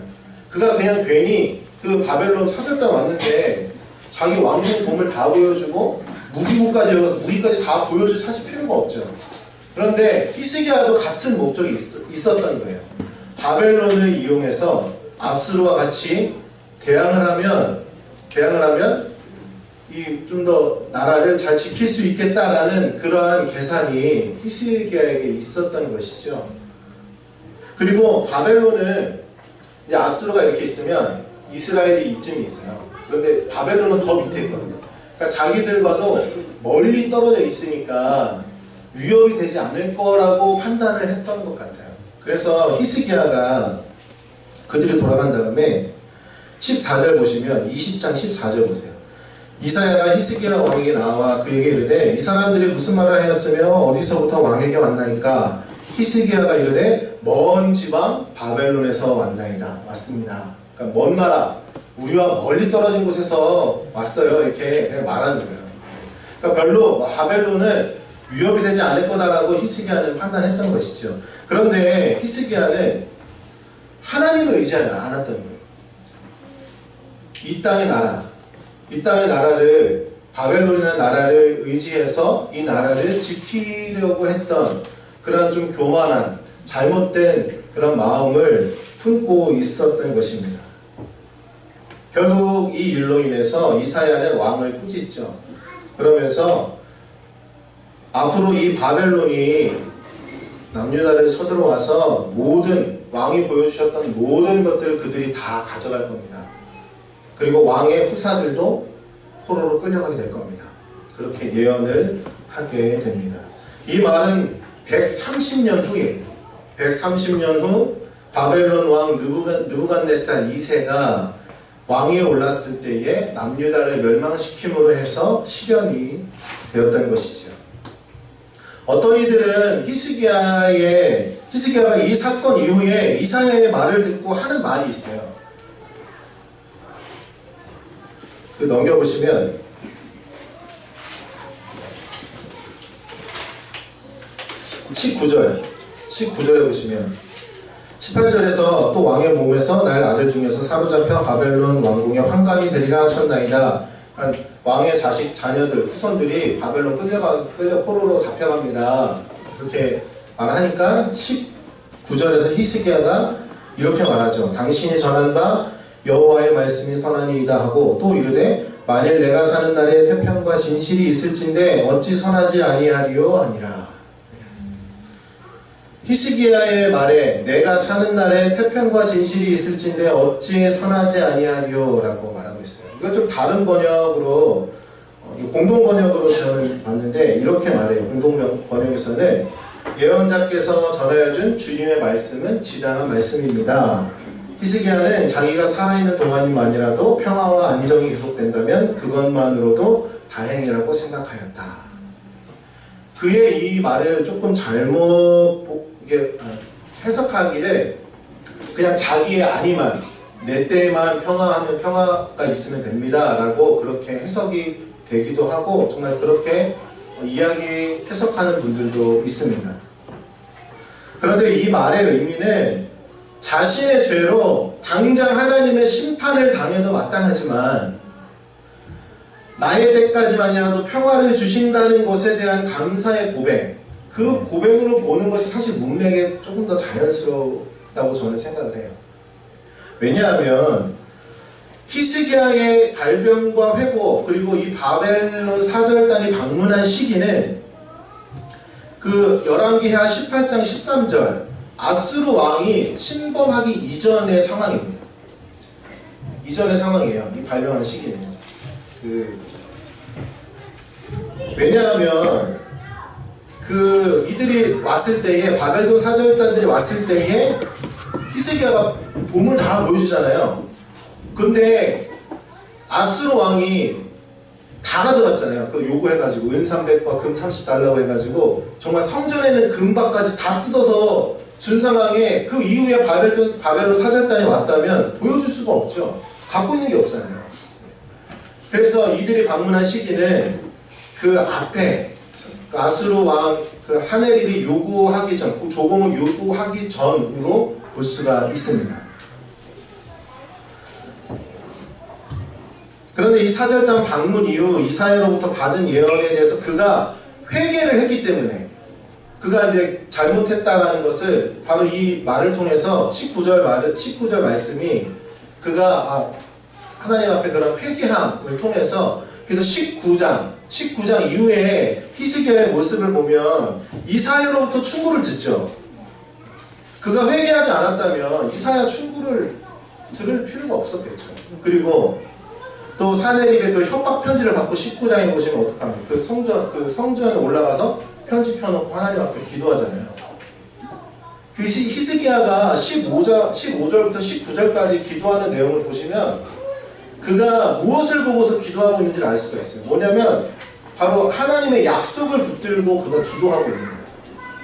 그가 그냥 괜히 그 바벨론 사절단 왔는데 자기 왕궁 봄을 다 보여주고 무기고까지 여기서 무기까지 다 보여줄 사실 필요가 없죠. 그런데 히스기야도 같은 목적이 있었던 거예요. 바벨론을 이용해서 아수르와 같이 대항을 하면 이 좀 더 나라를 잘 지킬 수 있겠다라는 그러한 계산이 히스기야에게 있었던 것이죠. 그리고 바벨론은 이제 아수르가 이렇게 있으면 이스라엘이 이쯤에 있어요. 그런데 바벨론은 더 밑에 있거든요. 그러니까 자기들과도 멀리 떨어져 있으니까 위협이 되지 않을 거라고 판단을 했던 것 같아요. 그래서 히스기야가 그들이 돌아간 다음에 14절 보시면 20장 14절 보세요. 이사야가 히스기야 왕에게 나와 그에게 이르되 이 사람들이 무슨 말을 하였으며 어디서부터 왕에게 왔나이까? 히스기야가 이르되 먼 지방 바벨론에서 왔나이다. 왔습니다. 그러니까 먼 나라 우리와 멀리 떨어진 곳에서 왔어요. 이렇게 그냥 말하는 거예요. 그러니까 별로 바벨론은 위협이 되지 않을 거다라고 히스기야는 판단했던 것이죠. 그런데 히스기야는 하나님을 의지하지 않았던 거예요. 이 땅의 나라를 바벨론이라는 나라를 의지해서 이 나라를 지키려고 했던 그런 좀 교만한 잘못된 그런 마음을 품고 있었던 것입니다. 결국 이 일로 인해서 이사야는 왕을 꾸짖죠. 그러면서 앞으로 이 바벨론이 남유다를 쳐들어와서 모든 왕이 보여주셨던 모든 것들을 그들이 다 가져갈 겁니다. 그리고 왕의 후사들도 포로로 끌려가게 될 겁니다. 그렇게 예언을 하게 됩니다. 이 말은 130년 후에 130년 후 바벨론 왕 느부갓네살 2세가 왕위에 올랐을 때에 남유다를 멸망시킴으로 해서 실현이 되었던 것이죠. 어떤 이들은 히스기야가 이 사건 이후에 이사야의 말을 듣고 하는 말이 있어요. 넘겨보시면 19절에 보시면 18절에서 또 왕의 몸에서 날 아들 중에서 사로잡혀 바벨론 왕궁의 환관이 되리라 하셨나이다. 그러니까 왕의 자녀들, 후손들이 바벨론 끌려 포로로 잡혀갑니다. 그렇게 말하니까 19절에서 히스기야가 이렇게 말하죠. 당신이 전한 바 여호와의 말씀이 선하니이다 하고 또 이르되 만일 내가 사는 날에 태평과 진실이 있을진데 어찌 선하지 아니하리요 하니라. 히스기야의 말에 내가 사는 날에 태평과 진실이 있을진데 어찌 선하지 아니하리요 라고 말하고 있어요. 이건 좀 다른 번역으로 공동 번역으로 저는 봤는데 이렇게 말해요. 공동 번역에서는 예언자께서 전하여준 주님의 말씀은 지당한 말씀입니다. 히스기야는 자기가 살아있는 동안만이라도 평화와 안정이 계속된다면 그것만으로도 다행이라고 생각하였다. 그의 이 말을 조금 잘못 해석하기를 그냥 자기의 안위만 내 때에만 평화하면 평화가 있으면 됩니다 라고 그렇게 해석이 되기도 하고 정말 그렇게 해석하는 분들도 있습니다. 그런데 이 말의 의미는 자신의 죄로 당장 하나님의 심판을 당해도 마땅하지만 나의 때까지만이라도 평화를 주신다는 것에 대한 감사의 고백, 그 고백으로 보는 것이 사실 문맥에 조금 더 자연스럽다고 저는 생각을 해요. 왜냐하면 히스기야의 발병과 회복 그리고 이 바벨론 사절단이 방문한 시기는 그 열왕기하 18장 13절 아수르 왕이 침범하기 이전의 상황입니다. 이전의 상황이에요. 이 발병한 시기는. 왜냐하면 이들이 왔을 때에 바벨론 사절단들이 왔을 때에 히스기야가 봄을 다 보여주잖아요. 근데 아수르 왕이 다 가져갔잖아요. 그 요구해가지고 은 300과 금 30달라고 해가지고 정말 성전에는 금박까지 다 뜯어서 준 상황에 그 이후에 바벨론 사절단이 왔다면 보여줄 수가 없죠. 갖고 있는 게 없잖아요. 그래서 이들이 방문한 시기는 그 앞에 아수르 왕 그 사네립이 요구하기 전, 조공을 요구하기 전으로 볼 수가 있습니다. 그런데 이 사절단 방문 이후 이사야로부터 받은 예언에 대해서 그가 회개를 했기 때문에 그가 이제 잘못했다라는 것을 바로 이 말을 통해서 19절 말씀이 그가 하나님 앞에 그런 회개함을 통해서 그래서 19장 이후에 히스기야의 모습을 보면 이사야로부터 충고를 듣죠. 그가 회개하지 않았다면 이사야 충고를 들을 필요가 없었겠죠. 그리고 또 사네립의 그 협박 편지를 받고 19장에 보시면 어떡합니까? 그 성전에 올라가서 편지 펴놓고 하나님 앞에 기도하잖아요. 그 히스기야가 15절부터 19절까지 기도하는 내용을 보시면 그가 무엇을 보고서 기도하고 있는지를 알 수가 있어요. 뭐냐면 바로 하나님의 약속을 붙들고 그가 기도하고 있는 거예요.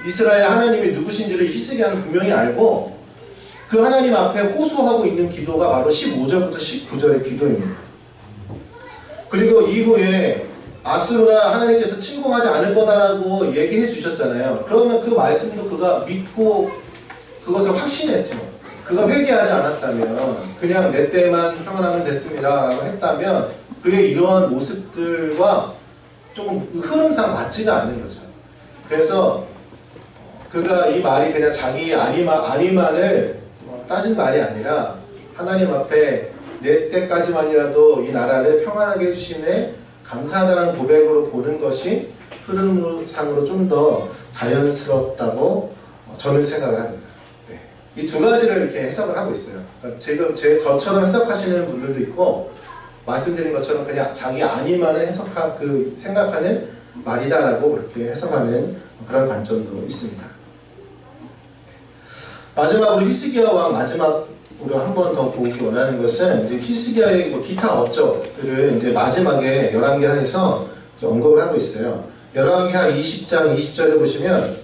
이스라엘 하나님이 누구신지를 히스기야는 분명히 알고 그 하나님 앞에 호소하고 있는 기도가 바로 15절부터 19절의 기도입니다. 그리고 이후에 아수르가 하나님께서 침공하지 않을 거다라고 얘기해 주셨잖아요. 그러면 그 말씀도 그가 믿고 그것을 확신했죠. 그가 회개하지 않았다면 그냥 내 때만 평안하면 됐습니다 라고 했다면 그의 이러한 모습들과 조금 흐름상 맞지가 않는 거죠. 그래서 그가 이 말이 그냥 자기 안위만을 따진 말이 아니라 하나님 앞에 내 때까지만이라도 이 나라를 평안하게 해주심에 감사하다는 고백으로 보는 것이 흐름상으로 좀 더 자연스럽다고 저는 생각을 합니다. 네. 이 두 가지를 이렇게 해석을 하고 있어요. 그러니까 지금 저처럼 해석하시는 분들도 있고 말씀드린 것처럼 그냥 자기 안위만을 생각하는 말이다라고 그렇게 해석하는 그런 관점도 있습니다. 마지막으로 히스기야 왕 마지막으로 한 번 더 보기 원하는 것은 이제 히스기야의 기타 업적들을 이제 마지막에 열왕기하에서 언급을 하고 있어요. 열왕기하 20장 20절에 보시면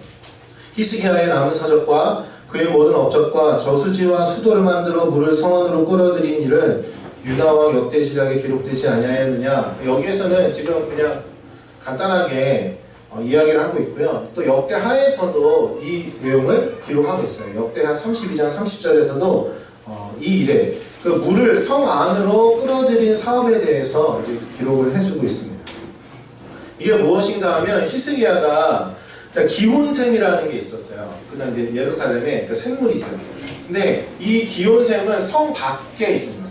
히스기야의 남은 사적과 그의 모든 업적과 저수지와 수도를 만들어 물을 성원으로 끌어들인 일은 유다왕 역대지략에 기록되지 아니하였느냐. 여기에서는 지금 그냥 간단하게 이야기를 하고 있고요. 또 역대하에서도 이 내용을 기록하고 있어요. 역대하 32장 30절에서도 이 일에 그 물을 성 안으로 끌어들인 사업에 대해서 이제 기록을 해주고 있습니다. 이게 무엇인가 하면 히스기야가 기혼샘이라는 게 있었어요. 그냥 이제 예루살렘의 그 샘물이죠. 근데 이 기혼샘은 성 밖에 있습니다.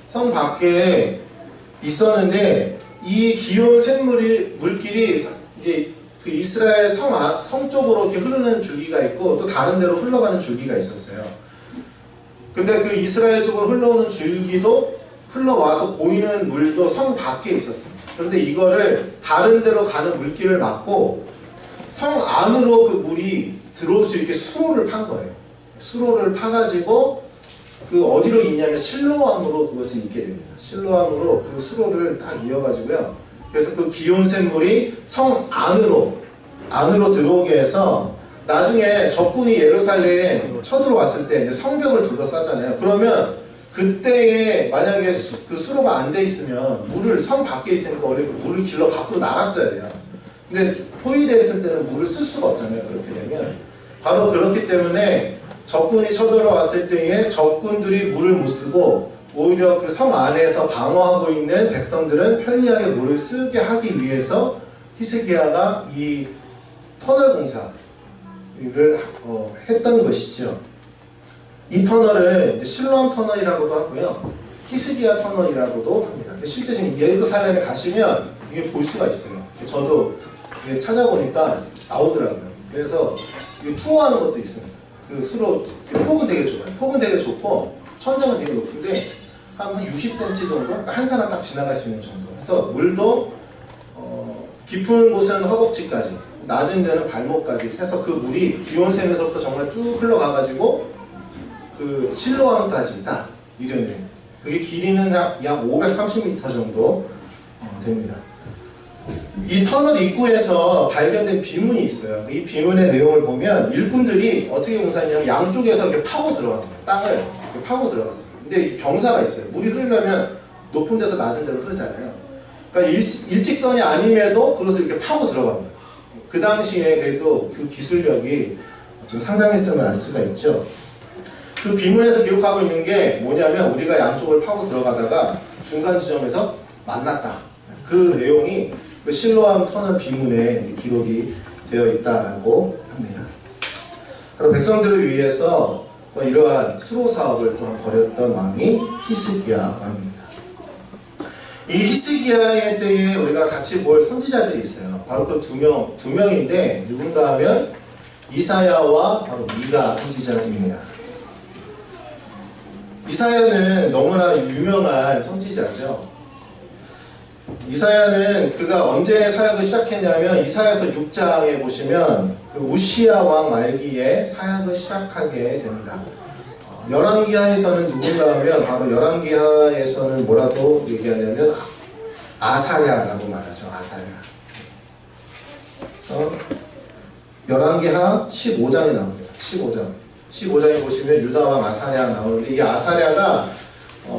성 밖에 있었는데 이 기온 물길이 이제 그 이스라엘 성 쪽으로 이렇게 흐르는 줄기가 있고 또 다른 데로 흘러가는 줄기가 있었어요. 근데 그 이스라엘 쪽으로 흘러오는 줄기도 흘러와서 고이는 물도 성 밖에 있었습니다. 그런데 이거를 다른 데로 가는 물길을 막고 성 안으로 그 물이 들어올 수 있게 수로를 판 거예요. 수로를 파가지고 그 어디로 있냐면 실로암으로 그것을 잇게 됩니다. 실로암으로 그 수로를 딱 이어가지고요. 그래서 그 기온샘물이 성 안으로 들어오게 해서 나중에 적군이 예루살렘 쳐들어왔을 때 이제 성벽을 둘러싸잖아요. 그러면 그때에 만약에 그 수로가 안 돼 있으면 물을 성 밖에 있으니까 원래 물을 길러 밖으로 나갔어야 돼요. 근데 포위됐을 때는 물을 쓸 수가 없잖아요. 그렇게 되면 바로 그렇기 때문에 적군이 쳐들어왔을 때에 적군들이 물을 못 쓰고 오히려 그 성 안에서 방어하고 있는 백성들은 편리하게 물을 쓰게 하기 위해서 히스기야가 이 터널 공사를 했던 것이죠. 이 터널은 실로암 터널이라고도 하고요, 히스기야 터널이라고도 합니다. 실제 지금 예루살렘에 가시면 이게 볼 수가 있어요. 저도 찾아보니까 나오더라고요. 그래서 투어하는 것도 있습니다. 그 수로 폭은 되게 좁아요. 폭은 되게 좁고 천장은 되게 높은데 한 60cm 정도? 그러니까 한 사람 딱 지나갈 수 있는 정도. 그래서 물도 깊은 곳은 허벅지까지, 낮은 데는 발목까지 해서 그 물이 기온샘에서부터 정말 쭉 흘러가가지고 그 실로암까지 딱 이르는, 그게 길이는 약 530m 정도 됩니다. 이 터널 입구에서 발견된 비문이 있어요. 이 비문의 내용을 보면 일꾼들이 어떻게 공사했냐면 양쪽에서 이렇게 파고 들어간 거예요. 땅을 이렇게 파고 들어갔어요. 근데 경사가 있어요. 물이 흐르려면 높은 데서 낮은 데로 흐르잖아요. 그러니까 일직선이 아님에도 그것을 이렇게 파고 들어간 거예요. 그 당시에 그래도 그 기술력이 좀 상당했음을 알 수가 있죠. 그 비문에서 기록하고 있는 게 뭐냐면 우리가 양쪽을 파고 들어가다가 중간 지점에서 만났다. 그 내용이 그 실로암 터널 비문에 기록이 되어 있다라고 합니다. 그리고 백성들을 위해서 또 이러한 수로 사업을 또한 벌였던 왕이 히스기야 왕입니다. 이 히스기야의 때에 우리가 같이 볼 선지자들이 있어요. 바로 그 두 명인데 누군가 하면 이사야와 바로 미가 선지자입니다. 이사야는 너무나 유명한 선지자죠. 이사야는 그가 언제 사역을 시작했냐면 이사야서 6장에 보시면 그 우시야 왕 말기에 사역을 시작하게 됩니다. 열왕기하에서는 누군가 하면 바로 열왕기하에서는 뭐라고 얘기하냐면 아사랴라고 말하죠. 아사랴. 그래서 열왕기하 15장에 나옵니다. 15장에 보시면 유다왕 아사랴 나오는데 이 아사랴가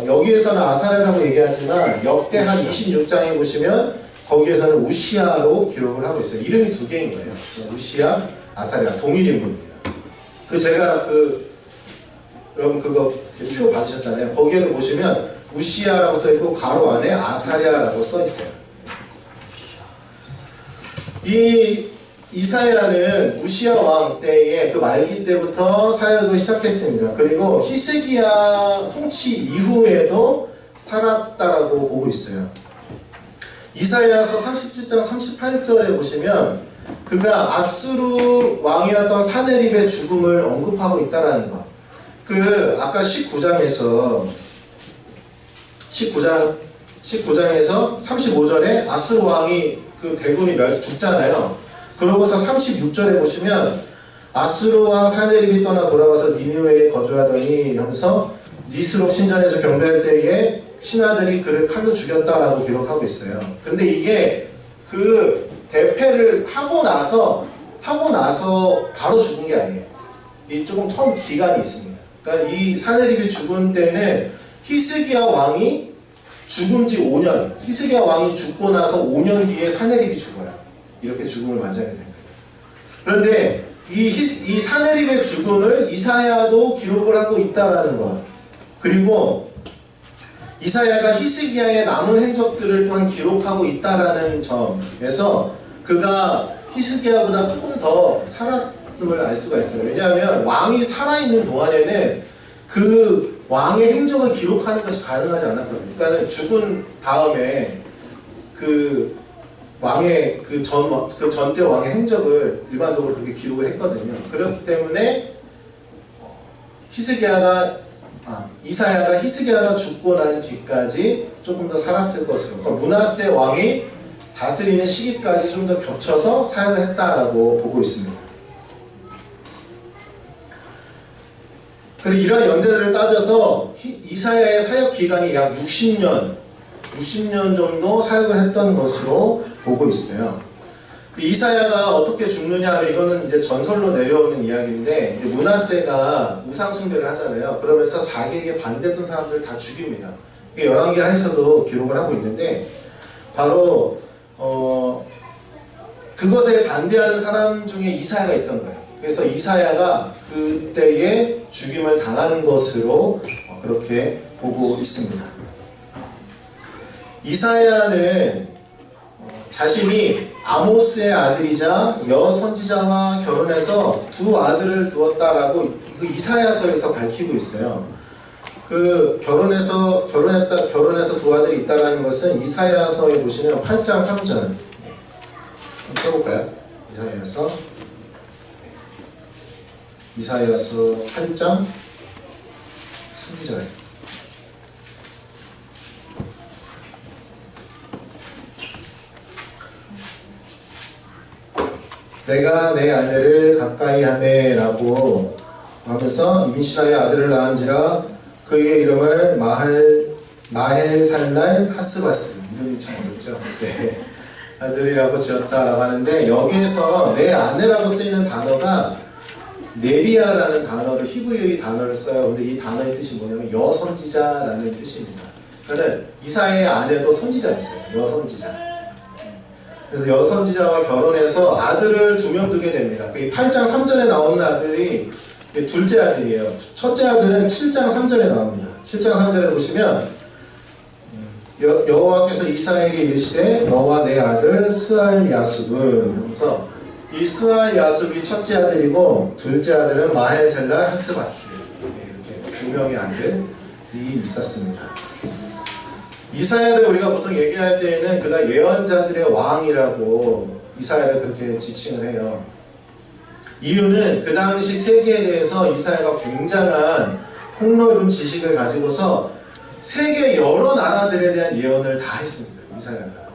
여기에서는 아사랴라고 얘기하지만 역대하 26장에 보시면 거기에서는 우시야로 기록을 하고 있어요. 이름이 두 개인 거예요. 우시야, 아사랴 동일 인물입니다. 제가 여러분 그거 표 받으셨잖아요. 거기에도 보시면 우시야라고 써있고 가로 안에 아사랴라고 써있어요. 이 이사야는 우시야 왕 때에 그 말기 때부터 사역을 시작했습니다. 그리고 히스기야 통치 이후에도 살았다라고 보고 있어요. 이사야서 37장 38절에 보시면 그가 아수르 왕이었던 사네립의 죽음을 언급하고 있다라는 것. 아까 19장에서 35절에 아수르 왕이 그 대군이 죽잖아요. 그러고서 36절에 보시면 아수르 왕 사네립이 떠나 돌아와서 니느웨에 거주하더니 하면서 니스록 신전에서 경배할 때에 신하들이 그를 칼로 죽였다라고 기록하고 있어요. 근데 이게 그 대패를 하고 나서 바로 죽은 게 아니에요. 이 조금 텀 기간이 있습니다. 그러니까 이 사네립이 죽은 때는 히스기야 왕이 죽은 지 5년, 히스기야 왕이 죽고 나서 5년 뒤에 사네립이 죽어요. 이렇게 죽음을 맞이하게 된 거예요. 그런데 이 사네립의 죽음을 이사야도 기록을 하고 있다라는 것. 그리고 이사야가 히스기야의 남은 행적들을 또한 기록하고 있다라는 점에서 그가 히스기야보다 조금 더 살았음을 알 수가 있어요. 왜냐하면 왕이 살아있는 동안에는 그 왕의 행적을 기록하는 것이 가능하지 않았거든요. 그러니까 죽은 다음에 그 왕의 그 전대 왕의 행적을 일반적으로 그렇게 기록을 했거든요. 그렇기 때문에 이사야가 히스기야가 죽고 난 뒤까지 조금 더 살았을 것으로, 그러니까 므낫세 왕이 다스리는 시기까지 좀 더 겹쳐서 사역을 했다라고 보고 있습니다. 그리고 이런 연대들을 따져서 이사야의 사역 기간이 약 60년 정도 사역을 했던 것으로 보고 있어요. 이사야가 어떻게 죽느냐 하면 이거는 이제 전설로 내려오는 이야기인데, 므낫세가 우상 숭배를 하잖아요. 그러면서 자기에게 반대했던 사람들을 다 죽입니다. 열왕기하에서도 기록을 하고 있는데, 바로 그것에 반대하는 사람 중에 이사야가 있던 거예요. 그래서 이사야가 그때에 죽임을 당하는 것으로 그렇게 보고 있습니다. 이사야는 자신이 아모스의 아들이자 여선지자와 결혼해서 두 아들을 두었다라고 그 이사야서에서 밝히고 있어요. 결혼해서 두 아들이 있다라는 것은 이사야서에 보시면 8장 3절. 한번 펴볼까요? 이사야서 8장 3절. 내가 내 아내를 가까이 하매 라고 하면서 임신하여 아들을 낳은지라 그의 이름을 마헬살랄 하스바스, 이름이 참 어렵죠. 네. 아들이라고 지었다라고 하는데, 여기에서 내 아내라고 쓰이는 단어가 네비아라는 단어를, 히브리어의 단어를 써요. 근데 이 단어의 뜻이 뭐냐면 여선지자라는 뜻입니다. 그러니까 이사야의 아내도 선지자였어요. 여선지자. 그래서 여선지자와 결혼해서 아들을 2명 두게 됩니다. 이 8장 3절에 나오는 아들이 둘째 아들이에요. 첫째 아들은 7장 3절에 나옵니다. 7장 3절에 보시면 여호와께서 이사야에게 이르시되 너와 내 아들 스알 야숲은 하면서, 이 스알 야숲이 첫째 아들이고 둘째 아들은 마헬셀라 하스바스, 이렇게 2명의 아들이 있었습니다. 이사야를 우리가 보통 얘기할 때에는 그가 예언자들의 왕이라고 이사야를 그렇게 지칭을 해요. 이유는 그 당시 세계에 대해서 이사야가 굉장한 폭넓은 지식을 가지고서 세계 여러 나라들에 대한 예언을 다 했습니다. 이사야가.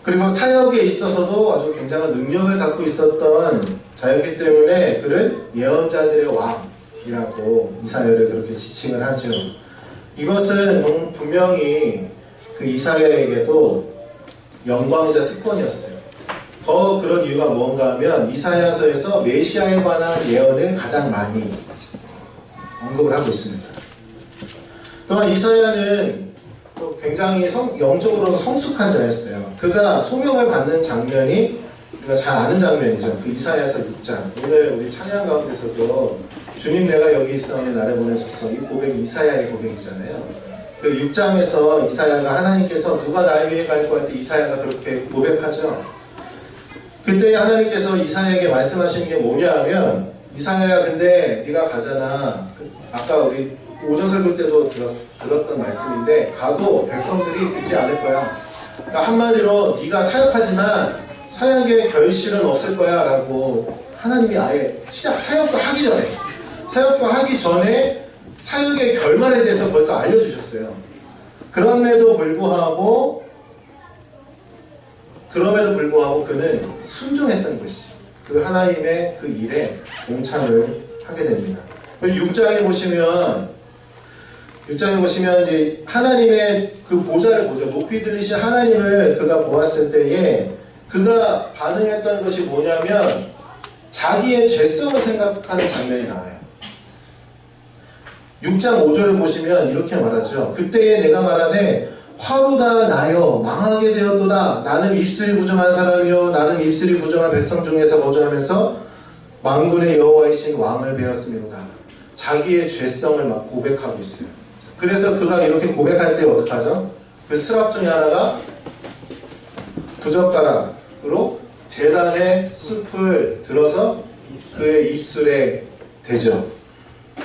그리고 사역에 있어서도 아주 굉장한 능력을 갖고 있었던 자였기 때문에 그를 예언자들의 왕이라고 이사야를 그렇게 지칭을 하죠. 이것은 분명히 그 이사야에게도 영광이자 특권이었어요. 더 그런 이유가 뭔가 하면 이사야서에서 메시아에 관한 예언을 가장 많이 언급을 하고 있습니다. 또한 이사야는 또 굉장히 영적으로는 성숙한 자였어요. 그가 소명을 받는 장면이 우리가 잘 아는 장면이죠. 그 이사야서 6장. 오늘 우리 찬양 가운데서도 주님 내가 여기 있사오니 나를 보내소서, 이 고백이 이사야의 고백이잖아요. 그 6장에서 이사야가 하나님께서 누가 나를 위해 갈 것 할 때 이사야가 그렇게 고백하죠. 그때 하나님께서 이사야에게 말씀하시는 게 뭐냐 하면, 이사야야 근데 네가 가잖아. 아까 우리 오전 설교 때도 들었던 말씀인데, 가도 백성들이 듣지 않을 거야. 그러니까 한마디로 네가 사역하지만 사역의 결실은 없을 거야 라고 하나님이 아예 사역도 하기 전에 사역의 결말에 대해서 벌써 알려주셨어요. 그럼에도 불구하고 그는 순종했던 것이죠. 그 하나님의 그 일에 동참을 하게 됩니다. 6장에 보시면 이제 하나님의 그 보좌를 보죠. 높이 들리신 하나님을 그가 보았을 때에 그가 반응했던 것이 뭐냐면 자기의 죄성을 생각하는 장면이 나와요. 6장 5절을 보시면 이렇게 말하죠. 그때에 내가 말하되 화로다 나여 망하게 되었도다. 나는 입술이 부정한 사람이요 나는 입술이 부정한 백성 중에서 거주하면서 만군의 여호와이신 왕을 배웠음이로다. 자기의 죄성을 막 고백하고 있어요. 그래서 그가 이렇게 고백할 때 어떡하죠? 그 스랍 중에 하나가 부젓가락으로 제단의 숲을 들어서 그의 입술에 대죠.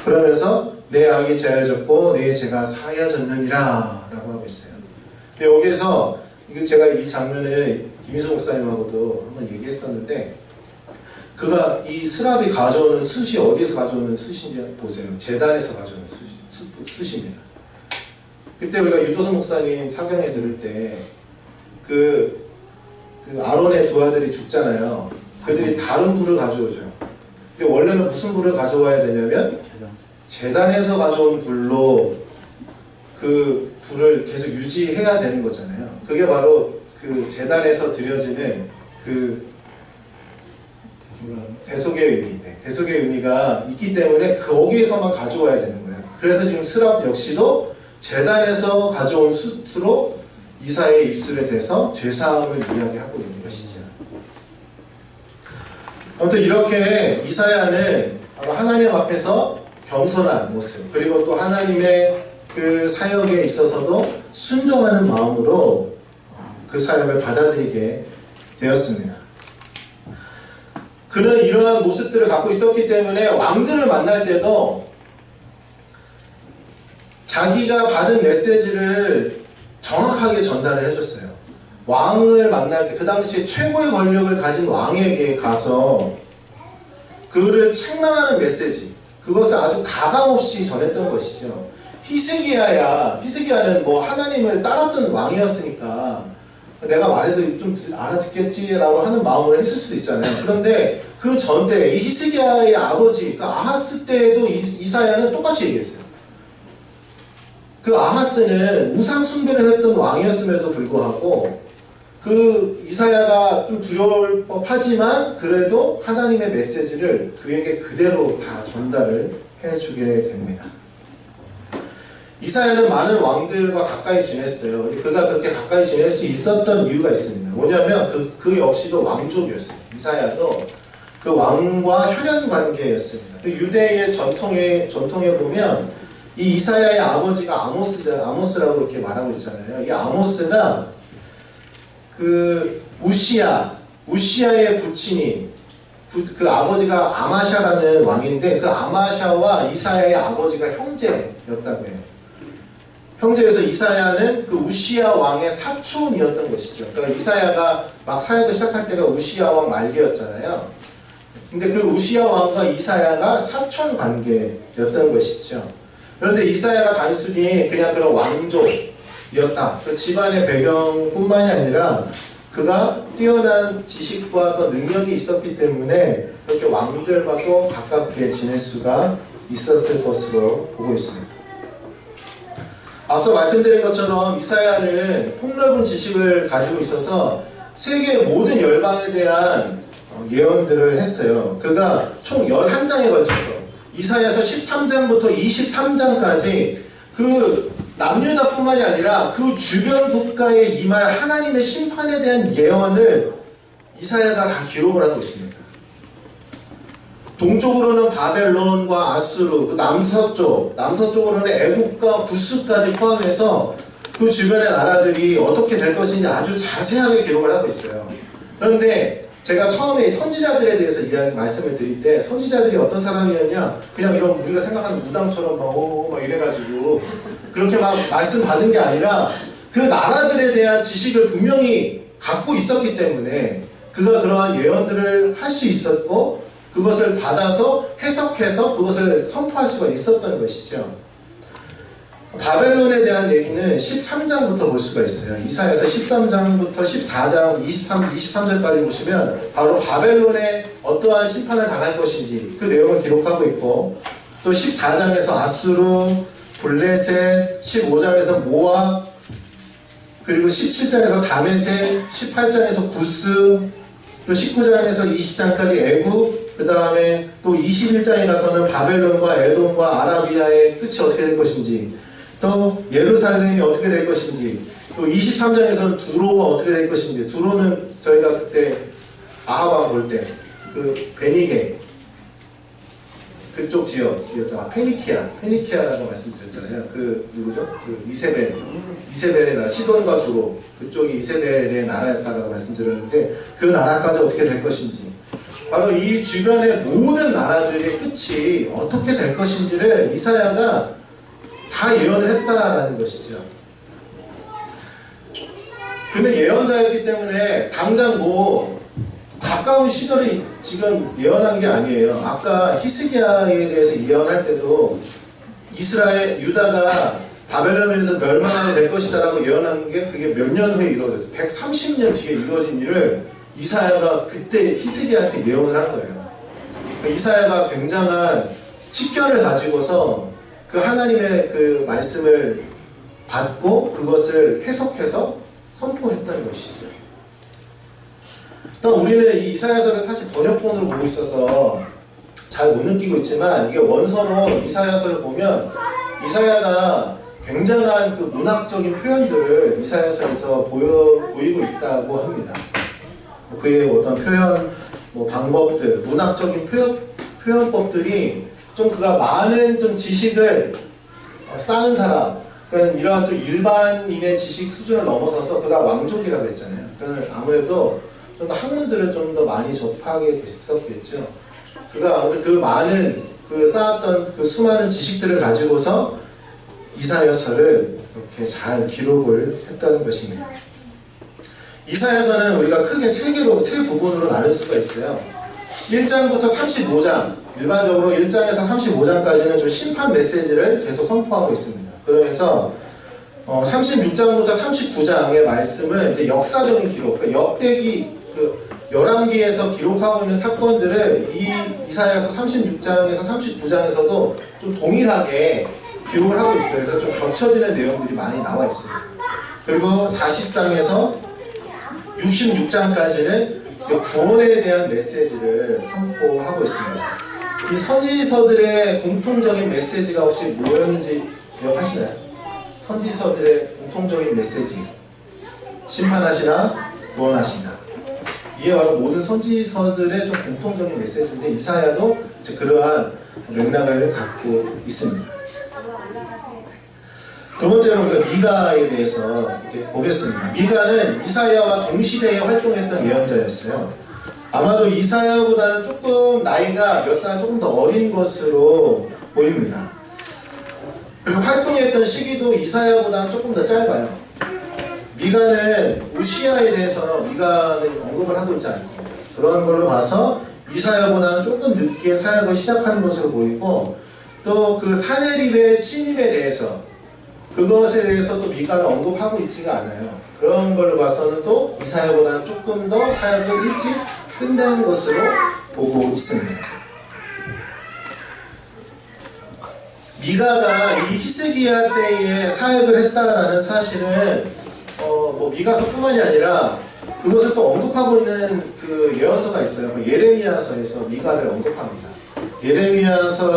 그러면서 내 악이 제하여졌고 내 죄가 사하여졌느니라 라고 하고 있어요. 근데 여기에서 제가 이 장면을 김희성 목사님하고도 한번 얘기했었는데, 그가 이 스랍이 가져오는 숯이 어디에서 가져오는 숯인지 보세요. 제단에서 가져오는 숯입니다. 그때 우리가 유도선 목사님 사경에 들을 때 그 아론의 두 아들이 죽잖아요. 그들이 다른 불을 가져오죠. 근데 원래는 무슨 불을 가져와야 되냐면 제단에서 가져온 불로 그 불을 계속 유지해야 되는 거잖아요. 그게 바로 그 제단에서 드려지는 그 대속의 의미인데, 대속의 의미가 있기 때문에 거기에서만 가져와야 되는 거예요. 그래서 지금 스랍 역시도 제단에서 가져온 숯으로 이사야의 입술에 대해서 죄사함을 이야기하고 있는 것이죠. 아무튼 이렇게 이사야는 하나님 앞에서 겸손한 모습, 그리고 또 하나님의 그 사역에 있어서도 순종하는 마음으로 그 사역을 받아들이게 되었습니다. 그는 이러한 모습들을 갖고 있었기 때문에 왕들을 만날 때도 자기가 받은 메시지를 정확하게 전달을 해줬어요. 왕을 만날 때 그 당시에 최고의 권력을 가진 왕에게 가서 그를 책망하는 메시지, 그것을 아주 가감없이 전했던 것이죠. 히스기야는 뭐 하나님을 따랐던 왕이었으니까 내가 말해도 좀 알아듣겠지라고 하는 마음으로 했을 수도 있잖아요. 그런데 그 전때 이 히스기야의 아버지 그 아하스 때에도 이사야는 똑같이 얘기했어요. 그 아하스는 우상 숭배를 했던 왕이었음에도 불구하고 그 이사야가 좀 두려울 법하지만 그래도 하나님의 메시지를 그에게 그대로 다 전달을 해주게 됩니다. 이사야는 많은 왕들과 가까이 지냈어요. 그가 그렇게 가까이 지낼 수 있었던 이유가 있습니다. 뭐냐면 그 역시도 왕족이었어요. 이사야도 그 왕과 혈연 관계였습니다. 그 유대의 전통에 보면 이 이사야의 아버지가 아모스라고 이렇게 말하고 있잖아요. 이 아모스가 그 우시야의 부친인 그 아버지가 아마샤라는 왕인데 그 아마샤와 이사야의 아버지가 형제였다고 해요. 형제에서 이사야는 그 우시야 왕의 사촌이었던 것이죠. 그러니까 이사야가 막 사역을 시작할 때가 우시야 왕 말기였잖아요. 근데 그 우시야 왕과 이사야가 사촌 관계였던 것이죠. 그런데 이사야가 단순히 그냥 그런 왕족이었다. 그 집안의 배경뿐만이 아니라 그가 뛰어난 지식과 또 능력이 있었기 때문에 그렇게 왕들과도 가깝게 지낼 수가 있었을 것으로 보고 있습니다. 앞서 말씀드린 것처럼 이사야는 폭넓은 지식을 가지고 있어서 세계의 모든 열방에 대한 예언들을 했어요. 그가 총 11장에 걸쳐서 이사야서 13장부터 23장까지 그 남유다뿐만이 아니라 그 주변 국가에 임할 하나님의 심판에 대한 예언을 이사야가 다 기록을 하고 있습니다. 동쪽으로는 바벨론과 아수르, 그 남서쪽으로는 애국과 구스까지 포함해서 그 주변의 나라들이 어떻게 될 것인지 아주 자세하게 기록을 하고 있어요. 그런데 제가 처음에 선지자들에 대해서 말씀을 드릴 때 선지자들이 어떤 사람이었냐, 그냥 이런 우리가 생각하는 무당처럼 막 이래가지고 그렇게 막 말씀 받은 게 아니라 그 나라들에 대한 지식을 분명히 갖고 있었기 때문에 그가 그러한 예언들을 할 수 있었고 그것을 받아서 해석해서 그것을 선포할 수가 있었던 것이죠. 바벨론에 대한 얘기는 13장부터 볼 수가 있어요. 이사야서 13장부터 14장 23절까지 보시면 바로 바벨론에 어떠한 심판을 당할 것인지 그 내용을 기록하고 있고, 또 14장에서 아수르, 블레셋, 15장에서 모압, 그리고 17장에서 다메섹, 18장에서 구스, 또 19장에서 20장까지 애국, 그 다음에 또 21장에 가서는 바벨론과 에돔과 아라비아의 끝이 어떻게 될 것인지, 또 예루살렘이 어떻게 될 것인지, 또 23장에서는 두로가 어떻게 될 것인지. 두로는 저희가 그때 아하방 볼 때 그 베니게 그쪽 지역이었죠. 페니키아라고 말씀드렸잖아요. 그 누구죠? 그 이세벨의 나라, 시돈과 두로, 그쪽이 이세벨의 나라였다고 말씀드렸는데 그 나라까지 어떻게 될 것인지, 바로 이 주변의 모든 나라들의 끝이 어떻게 될 것인지를 이사야가 다 예언을 했다라는 것이죠. 그는 예언자였기 때문에 당장 가까운 시절에 지금 예언한 게 아니에요. 아까 히스기야에 대해서 예언할 때도 유다가 바벨론에서 멸망하게 될 것이다 라고 예언한 게 그게 몇 년 후에 이루어졌어요. 130년 뒤에 이루어진 일을 이사야가 그때 히스기야한테 예언을 한 거예요. 이사야가 굉장한 식견을 가지고서 그 하나님의 그 말씀을 받고 그것을 해석해서 선포했다는 것이죠. 또 우리는 이 이사야서를 사실 번역본으로 보고 있어서 잘 못 느끼고 있지만, 이게 원서로 이사야서를 보면 이사야가 굉장한 그 문학적인 표현들을 이사야서에서 보이고 있다고 합니다. 그의 어떤 표현 방법들, 문학적인 표현법들이 좀 그가 많은 좀 지식을 쌓은 사람, 그러니까 이러한 좀 일반인의 지식 수준을 넘어서서 그가 왕족이라고 했잖아요. 그러니까 아무래도 좀 더 학문들을 좀 더 많이 접하게 됐었겠죠. 그가 아무튼 그 많은 쌓았던 그 수많은 지식들을 가지고서 이사야서를 이렇게 잘 기록을 했다는 것입니다. 이사야서는 우리가 크게 세 부분으로 나눌 수가 있어요. 1장부터 35장, 일반적으로 1장에서 35장까지는 좀 심판 메시지를 계속 선포하고 있습니다. 그러면서 36장부터 39장의 말씀은 이제 역사적인 기록, 그러니까 역대기 열왕기에서 기록하고 있는 사건들을 이 이사야서 36장에서 39장에서도 좀 동일하게 기록을 하고 있어요. 그래서 좀 겹쳐지는 내용들이 많이 나와 있어요. 그리고 40장에서 66장까지는 구원에 대한 메시지를 선포하고 있습니다. 이 선지서들의 공통적인 메시지가 혹시 뭐였는지 기억하시나요? 선지서들의 공통적인 메시지, 심판하시나 구원하시나, 이게 바로 모든 선지서들의 좀 공통적인 메시지인데 이사야도 이제 그러한 맥락을 갖고 있습니다. 두 번째로 우리가 미가에 대해서 보겠습니다. 미가는 이사야와 동시대에 활동했던 예언자였어요. 아마도 이사야보다는 조금 나이가 몇 살 조금 더 어린 것으로 보입니다. 그리고 활동했던 시기도 이사야보다는 조금 더 짧아요. 미가는 우시아에 대해서 미가는 언급을 하고 있지 않습니다. 그런 걸로 봐서 이사야보다는 조금 늦게 사역을 시작하는 것으로 보이고, 또 그 사내립의 침입에 대해서 그것에 대해서 또 미가는 언급하고 있지가 않아요. 그런 걸로 봐서는 또 이사야보다는 조금 더 사역을 일찍 끝낸 것으로 보고 있습니다. 미가가 이 히스기야 때에 사역을 했다라는 사실은 미가서뿐만이 아니라 그것을 또 언급하고 있는 그 예언서가 있어요. 예레미야서에서 미가를 언급합니다. 예레미야서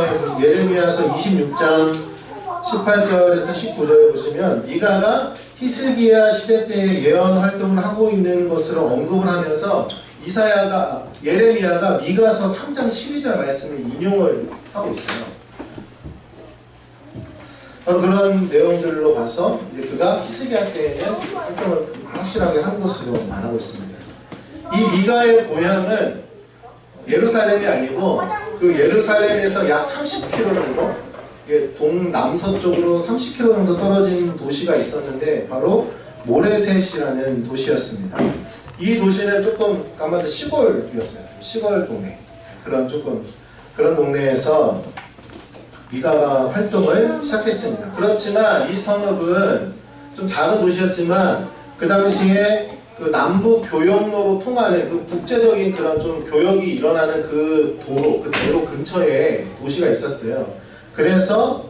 26장 18절에서 19절에 보시면 미가가 히스기야 시대 때 예언 활동을 하고 있는 것으로 언급을 하면서 예레미야가 미가서 3장 12절 말씀을 인용을 하고 있어요. 바로 그런 내용들로 봐서 이제 그가 히스기야 때에는 활동을 확실하게 한 것으로 말하고 있습니다. 이 미가의 고향은 예루살렘이 아니고 그 예루살렘에서 약 30km 정도, 동남서쪽으로 30km 정도 떨어진 도시가 있었는데 바로 모레셋이라는 도시였습니다. 이 도시는 조금 아마도 시골이었어요. 시골 동네. 그런 동네에서 미가가 활동을 시작했습니다. 그렇지만 이 성읍은 좀 작은 도시였지만 그 당시에 그 남북 교역로로 통하는 그 국제적인 그런 좀 교역이 일어나는 그 도로 근처에 도시가 있었어요. 그래서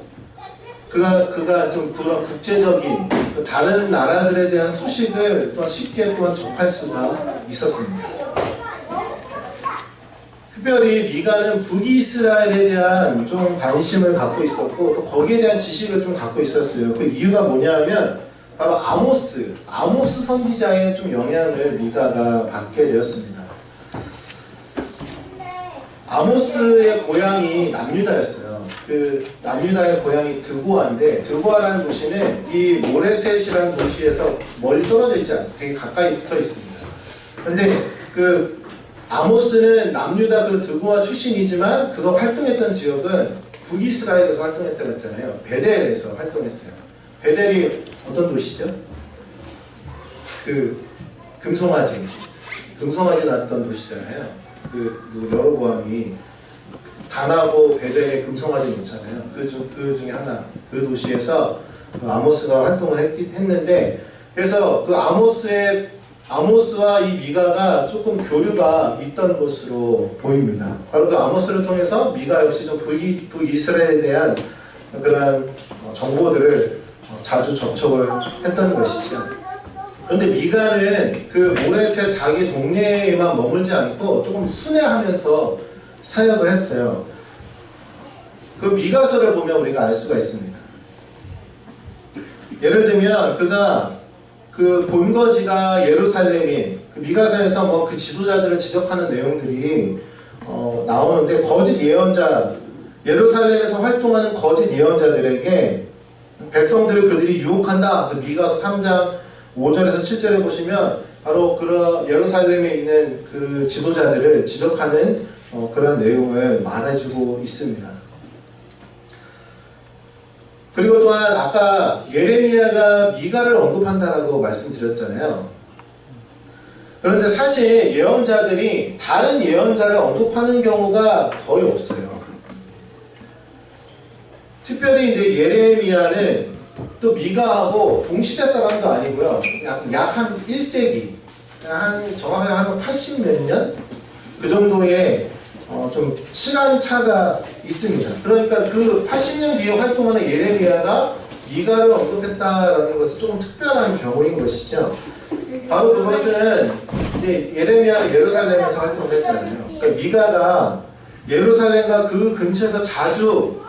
그가 좀 그런 국제적인 다른 나라들에 대한 소식을 또 쉽게 또한 접할 수가 있었습니다. 특별히 미가는 북이스라엘에 대한 좀 관심을 갖고 있었고 또 거기에 대한 지식을 좀 갖고 있었어요. 그 이유가 뭐냐면 바로 아모스 선지자의 좀 영향을 미가가 받게 되었습니다. 아모스의 고향이 남유다였어요. 그 남유다의 고향이 드고아인데 드고아라는 도시는 이 모레셋이라는 도시에서 멀리 떨어져 있지 않습니다. 되게 가까이 붙어 있습니다. 근데 그 아모스는 남유다 그 드고아 출신이지만 그가 활동했던 지역은 북이스라엘에서 활동했다고 했잖아요. 베델에서 활동했어요. 베델이 어떤 도시죠? 그 금송아지 났던 도시잖아요. 그 여로보암이 단하고 베델에 금송아지 놓잖아요. 그 중에 하나, 그 도시에서 아모스가 활동을 했는데, 그래서 그 아모스와 이 미가가 조금 교류가 있던 것으로 보입니다. 바로 그 아모스를 통해서 미가 역시 좀 북이스라엘에 대한 그런 정보들을 자주 접촉을 했던 것이죠. 그런데 미가는 그 모레셋 자기 동네에만 머물지 않고 조금 순회하면서 사역을 했어요. 그 미가서를 보면 우리가 알 수가 있습니다. 예를 들면 그가 그 본거지가 예루살렘인 그 미가서에서 뭐 그 지도자들을 지적하는 내용들이 나오는데, 거짓 예언자, 예루살렘에서 활동하는 거짓 예언자들에게 백성들을 그들이 유혹한다. 그 미가서 3장 5절에서 7절에 보시면 바로 그런 예루살렘에 있는 그 지도자들을 지적하는 그런 내용을 말해주고 있습니다. 그리고 또한 아까 예레미야가 미가를 언급한다라고 말씀드렸잖아요. 그런데 사실 예언자들이 다른 예언자를 언급하는 경우가 거의 없어요. 특별히 이제 예레미야는 또 미가하고 동시대 사람도 아니고요. 약 한 1세기, 정확하게 한 80몇 년? 그 정도의 좀 시간차가 있습니다. 그러니까 그 80년 뒤에 활동하는 예레미야가 미가를 언급했다라는 것은 조금 특별한 경우인 것이죠. 바로 그것은 이제 예레미야는 예루살렘에서 활동을 했잖아요. 그러니까 미가가 예루살렘과 그 근처에서 자주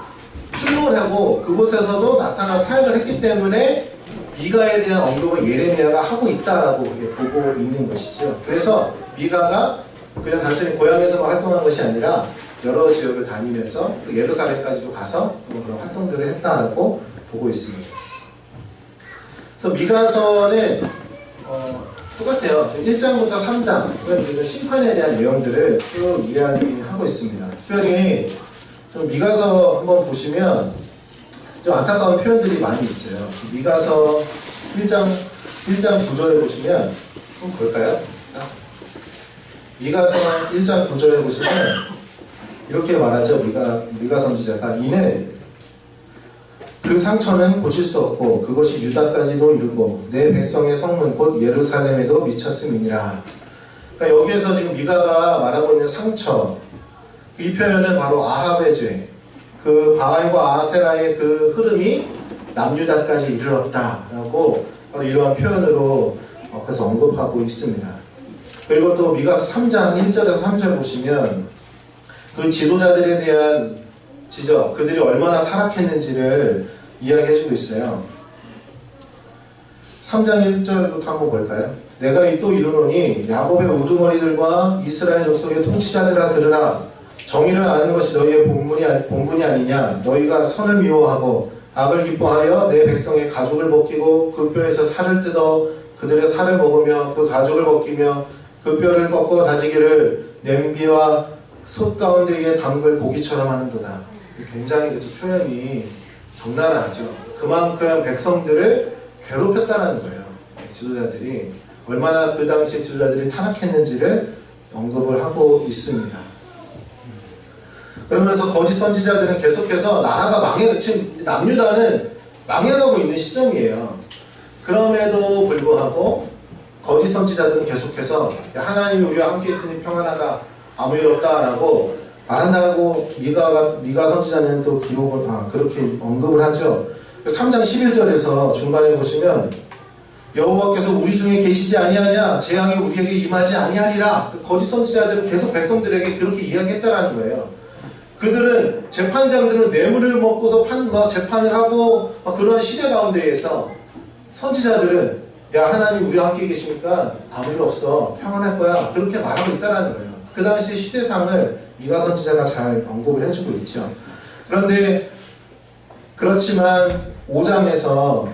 출몰을 하고 그곳에서도 나타나 사역을 했기 때문에 미가에 대한 언급을 예레미야가 하고 있다라고 보고 있는 것이죠. 그래서 미가가 그냥 단순히 고향에서만 활동한 것이 아니라 여러 지역을 다니면서 예루살렘까지도 가서 그런 활동들을 했다라고 보고 있습니다. 그래서 미가서는 똑같아요. 1장부터 3장 심판에 대한 내용들을 쭉 이야기하고 있습니다. 특별히 좀 미가서 한번 보시면 좀 안타까운 표현들이 많이 있어요. 미가서 1장 9절에 보시면 한번 볼까요? 미가서 1장 9절에 보시면 이렇게 말하죠. 미가 선지자가 이는 그 상처는 고칠 수 없고 그것이 유다까지도 이르고 내 백성의 성문 곧 예루살렘에도 미쳤음이니라. 그러니까 여기에서 지금 미가가 말하고 있는 상처, 이 표현은 바로 아합의 죄, 그 바알과 아세라의 그 흐름이 남유다까지 이르렀다라고 바로 이러한 표현으로 그래서 언급하고 있습니다. 그리고 또 미가서 3장 1절에서 3절 보시면 그 지도자들에 대한 지적, 그들이 얼마나 타락했는지를 이야기해주고 있어요. 3장 1절부터 한번 볼까요? 내가 또 이르노니 야곱의 우두머리들과 이스라엘 족속의 통치자들아 들으라. 정의를 아는 것이 너희의 본분이 아니냐. 너희가 선을 미워하고 악을 기뻐하여 내 백성의 가죽을 벗기고 그 뼈에서 살을 뜯어 그들의 살을 먹으며 그 가죽을 벗기며 그 뼈를 꺾어 다지기를 냄비와 솥 가운데에 담글 고기처럼 하는도다. 굉장히 표현이 적나라하죠. 그만큼 백성들을 괴롭혔다는 거예요. 지도자들이 얼마나 그 당시에 지도자들이 타락했는지를 언급을 하고 있습니다. 그러면서 거짓 선지자들은 계속해서 나라가 지금 남유다는 망해가고 있는 시점이에요. 그럼에도 불구하고 거짓 선지자들은 계속해서 하나님이 우리와 함께 있으니 평안하다, 아무 일 없다라고 말한다고 미가 선지자는 또 기록을 그렇게 언급을 하죠. 3장 11절에서 중간에 보시면 여호와께서 우리 중에 계시지 아니하냐, 재앙이 우리에게 임하지 아니하리라. 거짓 선지자들은 계속 백성들에게 그렇게 이야기했다라는 거예요. 그들은 재판장들은 뇌물을 먹고서 재판을 하고 그런 시대 가운데에서 선지자들은 야, 하나님 우리와 함께 계시니까 아무 일 없어, 평안할 거야, 그렇게 말하고 있다는 거예요. 그 당시 시대상을 미가 선지자가 잘 언급을 해주고 있죠. 그런데 그렇지만 5장에서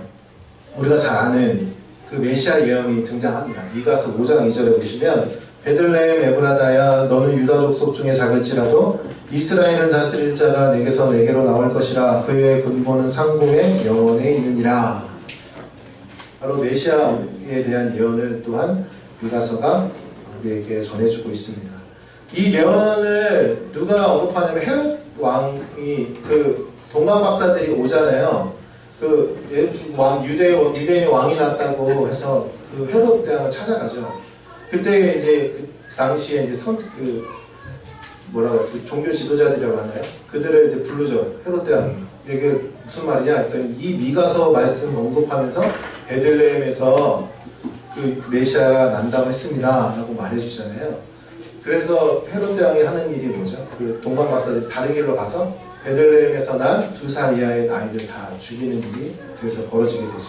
우리가 잘 아는 그 메시아 예언이 등장합니다. 미가서 5장 2절에 보시면 베들레헴 에브라다야 너는 유다 족속 중에 작을지라도 이스라엘을 다스릴 자가 내게서 내게로 나올 것이라. 그의 근본은 상공의 영원에 있느니라. 바로 메시아에 대한 예언을 또한 미가서가 우리에게 전해주고 있습니다. 이 예언을 누가 언급하냐면 헤롯 왕이 그 동방 박사들이 오잖아요. 그 유대인의 왕이 났다고 해서 그 헤롯 대왕을 찾아가죠. 그때 이제 그 당시에 이제 종교 지도자들이라고 하나요? 그들을 이제 부르죠. 헤롯 대왕이. 이게 무슨 말이냐 했더니 이 미가서 말씀 언급하면서 베들레헴에서 그 메시아가 난다고 했습니다 라고 말해주잖아요. 그래서 헤롯 대왕이 하는 일이 뭐죠? 그 동방 박사들이 다른 길로 가서 베들레헴에서 난 2살 이하의 아이들 다 죽이는 일이 그래서 벌어지게 되죠.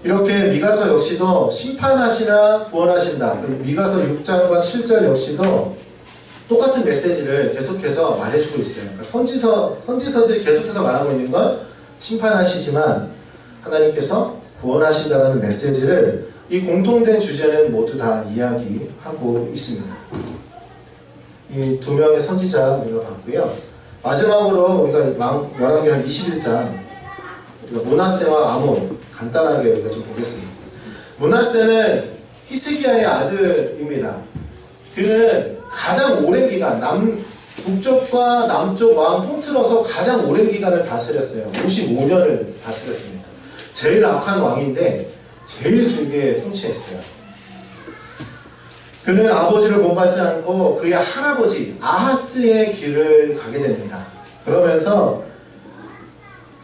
이렇게 미가서 역시도 심판하시나 구원하신다. 미가서 6장과 7절 역시도 똑같은 메시지를 계속해서 말해주고 있어요. 그러니까 선지서들이 계속해서 말하고 있는 건 심판하시지만 하나님께서 구원하신다는 메시지를 이 공통된 주제는 모두 다 이야기하고 있습니다. 이 두 명의 선지자 우리가 봤고요. 마지막으로 우리가 열왕기하 21장 므낫세와 아몬 간단하게 우리가 좀 보겠습니다. 므낫세는 히스기야의 아들입니다. 그는 가장 오랜 기간 북쪽과 남쪽 왕 통틀어서 가장 오랜 기간을 다스렸어요. 55년을 다스렸습니다. 제일 악한 왕인데 제일 길게 통치했어요. 그는 아버지를 본받지 않고 그의 할아버지 아하스의 길을 가게 됩니다. 그러면서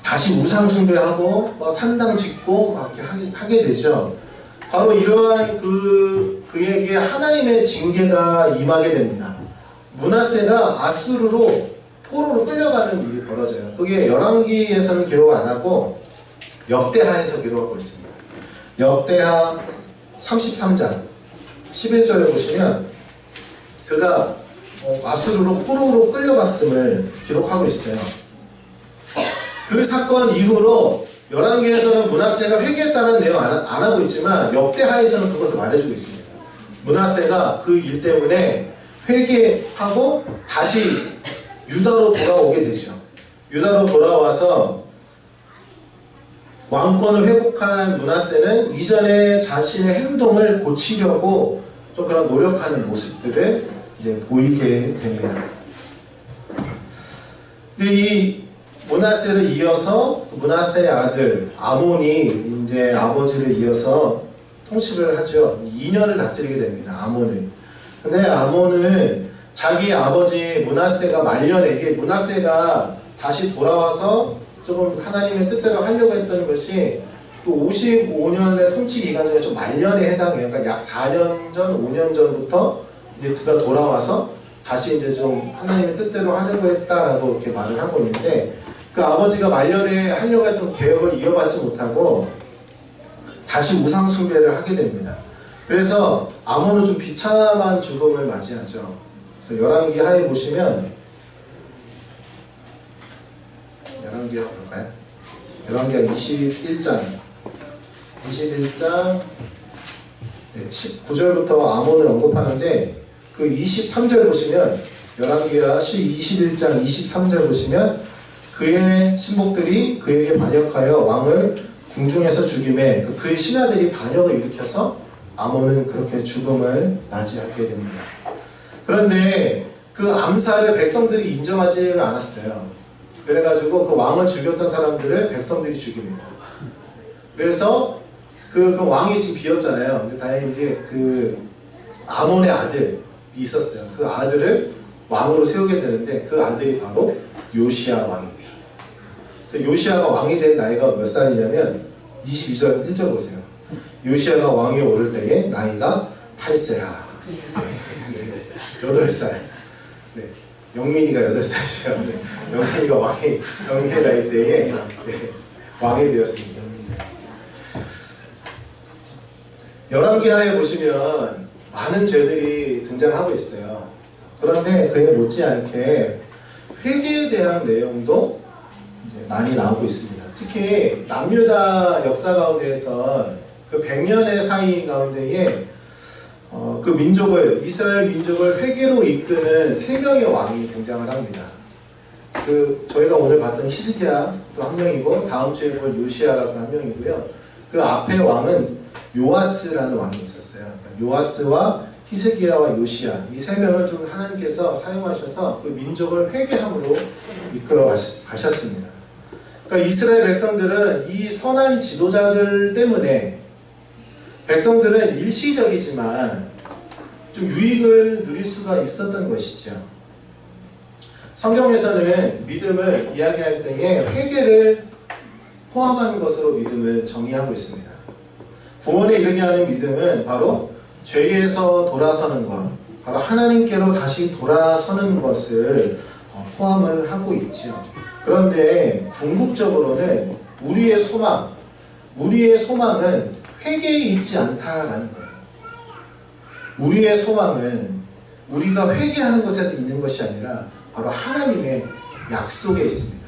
다시 우상 숭배하고 산당 짓고 막 이렇게 하게 되죠. 바로 이러한 그에게 하나님의 징계가 임하게 됩니다. 므낫세가 아수르로 포로로 끌려가는 일이 벌어져요. 그게 열왕기에서는 기록 안 하고 역대하에서 기록하고 있습니다. 역대하 33장 11절에 보시면 그가 아수르로 포로로 끌려갔음을 기록하고 있어요. 그 사건 이후로 열왕기에서는 므낫세가 회개했다는 내용 안 하고 있지만 역대하에서는 그것을 말해주고 있습니다. 므낫세가 그 일 때문에 회개하고 다시 유다로 돌아오게 되죠. 유다로 돌아와서 왕권을 회복한 므낫세는 이전에 자신의 행동을 고치려고 좀 그런 노력하는 모습들을 이제 보이게 됩니다. 근데 이 므낫세를 이어서 므낫세의 아들 아몬이 이제 아버지를 이어서 통치를 하죠. 2년을 다스리게 됩니다. 아몬은. 근데 아몬은 자기 아버지 므낫세가 말년에 므낫세가 다시 돌아와서 조금 하나님의 뜻대로 하려고 했던 것이 그 55년의 통치 기간 중에 좀 말년에 해당해요. 그러니까 약 4년 전, 5년 전부터 이제 그가 돌아와서 다시 이제 좀 하나님의 뜻대로 하려고 했다라고 이렇게 말을 하고 있는데 그 아버지가 말년에 하려고 했던 계획을 이어받지 못하고 다시 우상 숭배를 하게 됩니다. 그래서 아몬은 좀 비참한 죽음을 맞이하죠. 그래서 열왕기 하에 보시면 열왕기에 볼까요? 열왕기가 21장 19절부터 아몬을 언급하는데 그 23절 보시면 열왕기가 21장 23절 보시면 그의 신복들이 그에게 반역하여 왕을 궁중에서 죽임에 그의 신하들이 반역을 일으켜서 아몬은 그렇게 죽음을 맞이하게 됩니다. 그런데 그 암살을 백성들이 인정하지 않았어요. 그래가지고 그 왕을 죽였던 사람들을 백성들이 죽입니다. 그래서 그 왕이 지금 비었잖아요. 근데 다행히 이제 그 아몬의 아들이 있었어요. 그 아들을 왕으로 세우게 되는데 그 아들이 바로 요시야 왕입니다. 그래서 요시야가 왕이 된 나이가 몇 살이냐면 22절 1절 보세요. 요시야가 왕이 오를 때에 나이가 8세라. 8살. 네. 영민이가 8살이죠. 네. 영민이가 영민의 나이 때에 왕이 되었습니다. 열왕기하에 보시면 많은 죄들이 등장하고 있어요. 그런데 그에 못지않게 회개에 대한 내용도 이제 많이 나오고 있습니다. 특히 남유다 역사 가운데에서 그 100년의 사이 가운데에 그 민족을 이스라엘 민족을 회개로 이끄는 3명의 왕이 등장을 합니다. 그 저희가 오늘 봤던 히스기야도 한 명이고 다음 주에 볼 요시야가 한 명이고요. 그 앞에 왕은 요아스라는 왕이 있었어요. 그러니까 요아스와 히스기야와 요시야 이 3명을 좀 하나님께서 사용하셔서 그 민족을 회개함으로 이끌어 가셨습니다. 그러니까 이스라엘 백성들은 이 선한 지도자들 때문에 백성들은 일시적이지만 좀 유익을 누릴 수가 있었던 것이죠. 성경에서는 믿음을 이야기할 때에 회개를 포함한 것으로 믿음을 정의하고 있습니다. 구원에 이르게 하는 믿음은 바로 죄에서 돌아서는 것, 바로 하나님께로 다시 돌아서는 것을 포함을 하고 있죠. 그런데 궁극적으로는 우리의 소망은 회개에 있지 않다라는 거예요. 우리의 소망은 우리가 회개하는 것에 있는 것이 아니라 바로 하나님의 약속에 있습니다.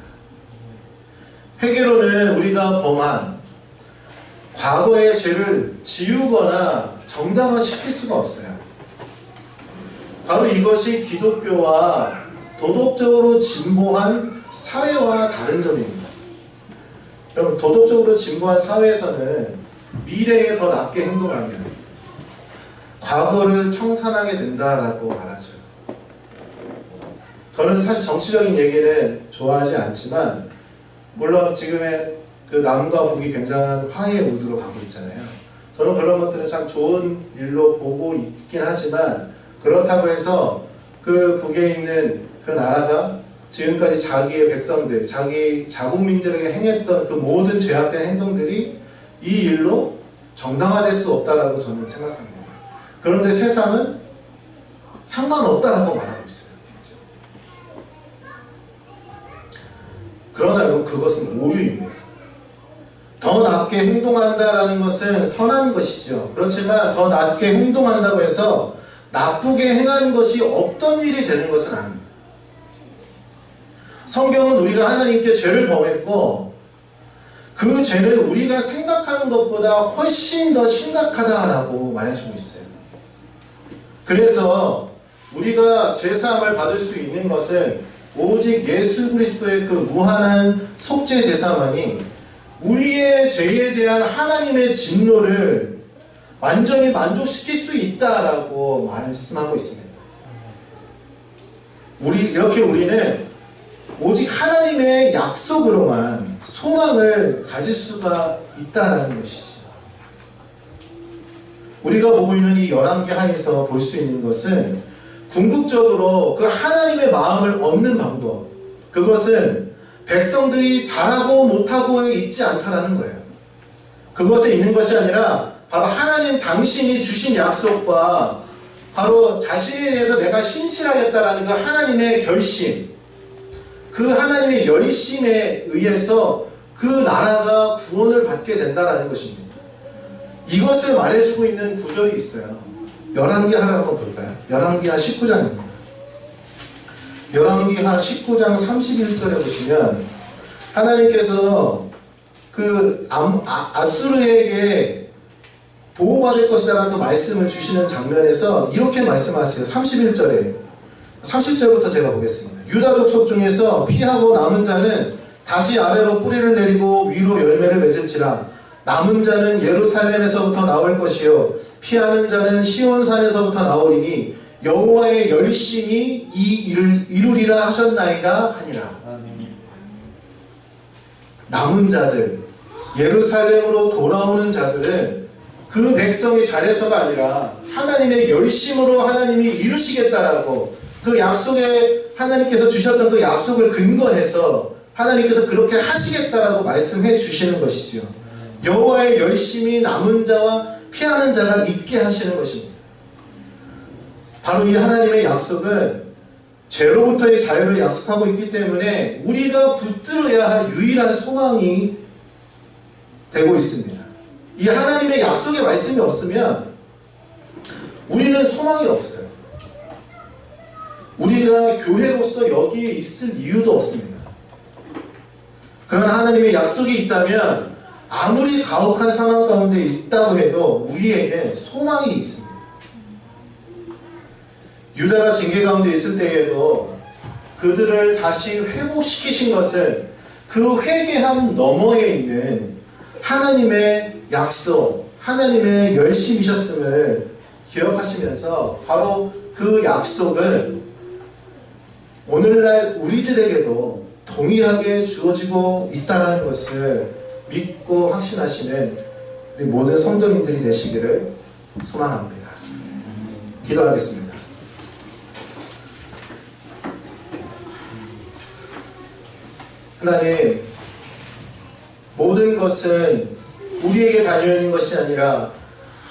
회개로는 우리가 범한 과거의 죄를 지우거나 정당화시킬 수가 없어요. 바로 이것이 기독교와 도덕적으로 진보한 사회와 다른 점입니다. 여러분, 도덕적으로 진보한 사회에서는 미래에 더 낫게 행동하면 과거를 청산하게 된다라고 말하죠. 저는 사실 정치적인 얘기는 좋아하지 않지만 물론 지금의 그 남과 북이 굉장한 화해의 무드로 가고 있잖아요. 저는 그런 것들은 참 좋은 일로 보고 있긴 하지만, 그렇다고 해서 그 북에 있는 그 나라가 지금까지 자기의 백성들, 자기 자국민들에게 행했던 그 모든 죄악된 행동들이 이 일로 정당화될 수 없다라고 저는 생각합니다. 그런데 세상은 상관없다라고 말하고 있어요. 그러나 여러분, 그것은 오류입니다. 더 낮게 행동한다라는 것은 선한 것이죠. 그렇지만 더 낮게 행동한다고 해서 나쁘게 행하는 것이 없던 일이 되는 것은 아닙니다. 성경은 우리가 하나님께 죄를 범했고 그 죄는 우리가 생각하는 것보다 훨씬 더 심각하다라고 말해주고 있어요. 그래서 우리가 죄사함을 받을 수 있는 것은 오직 예수 그리스도의 그 무한한 속죄 제사만이 우리의 죄에 대한 하나님의 진노를 완전히 만족시킬 수 있다라고 말씀하고 있습니다. 이렇게 우리는 오직 하나님의 약속으로만 소망을 가질 수가 있다라는 것이죠. 우리가 보고 있는 이 열왕기 하에서 볼 수 있는 것은 궁극적으로 그 하나님의 마음을 얻는 방법, 그것은 백성들이 잘하고 못하고 있지 않다라는 거예요. 그것에 있는 것이 아니라 바로 하나님 당신이 주신 약속과 바로 자신에 대해서 내가 신실하겠다라는 그 하나님의 결심, 그 하나님의 열심에 의해서 그 나라가 구원을 받게 된다라는 것입니다. 이것을 말해주고 있는 구절이 있어요. 열왕기하를 한번 볼까요? 열왕기하 19장입니다. 열왕기하 19장 31절에 보시면 하나님께서 그 아수르에게 보호받을 것이라는 그 말씀을 주시는 장면에서 이렇게 말씀하세요. 31절에 30절부터 제가 보겠습니다. 유다 족속 중에서 피하고 남은 자는 다시 아래로 뿌리를 내리고 위로 열매를 맺을지라. 남은 자는 예루살렘에서부터 나올 것이요 피하는 자는 시온산에서부터 나오리니 여호와의 열심이 이 일을 이루리라 하셨나이다 하니라. 남은 자들, 예루살렘으로 돌아오는 자들은 그 백성이 잘해서가 아니라 하나님의 열심으로 하나님이 이루시겠다라고 그 약속에 하나님께서 주셨던 그 약속을 근거해서 하나님께서 그렇게 하시겠다라고 말씀해 주시는 것이죠. 여호와의 열심이 남은 자와 피하는 자가 있게 하시는 것입니다. 바로 이 하나님의 약속은 죄로부터의 자유를 약속하고 있기 때문에 우리가 붙들어야 할 유일한 소망이 되고 있습니다. 이 하나님의 약속의 말씀이 없으면 우리는 소망이 없어요. 우리가 교회로서 여기에 있을 이유도 없습니다. 그러나 하나님의 약속이 있다면 아무리 가혹한 상황 가운데 있다고 해도 우리에게 소망이 있습니다. 유다가 징계 가운데 있을 때에도 그들을 다시 회복시키신 것은 그 회개함 너머에 있는 하나님의 약속, 하나님의 열심이셨음을 기억하시면서 바로 그 약속은 오늘날 우리들에게도 동일하게 주어지고 있다는 것을 믿고 확신하시는 우리 모든 성도님들이 되시기를 소망합니다. 기도하겠습니다. 하나님, 모든 것은 우리에게 달려있는 것이 아니라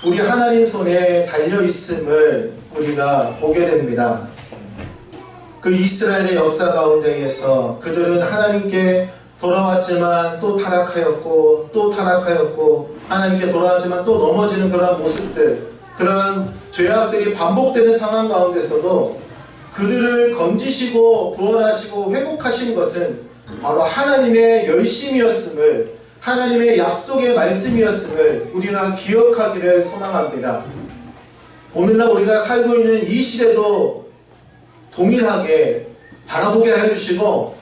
우리 하나님 손에 달려있음을 우리가 보게 됩니다. 그 이스라엘의 역사 가운데에서 그들은 하나님께 돌아왔지만 또 타락하였고 또 타락하였고 하나님께 돌아왔지만 또 넘어지는 그러한 모습들, 그러한 죄악들이 반복되는 상황 가운데서도 그들을 건지시고 구원하시고 회복하신 것은 바로 하나님의 열심이었음을, 하나님의 약속의 말씀이었음을 우리가 기억하기를 소망합니다. 오늘날 우리가 살고 있는 이 시대도 동일하게 바라보게 해주시고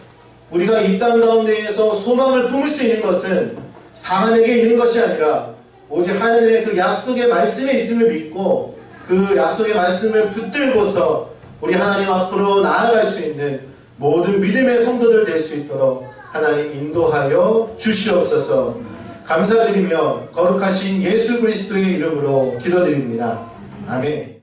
우리가 이 땅 가운데에서 소망을 품을 수 있는 것은 사람에게 있는 것이 아니라 오직 하나님의 그 약속의 말씀에 있음을 믿고 그 약속의 말씀을 붙들고서 우리 하나님 앞으로 나아갈 수 있는 모든 믿음의 성도들 될 수 있도록 하나님 인도하여 주시옵소서. 감사드리며 거룩하신 예수 그리스도의 이름으로 기도드립니다. 아멘.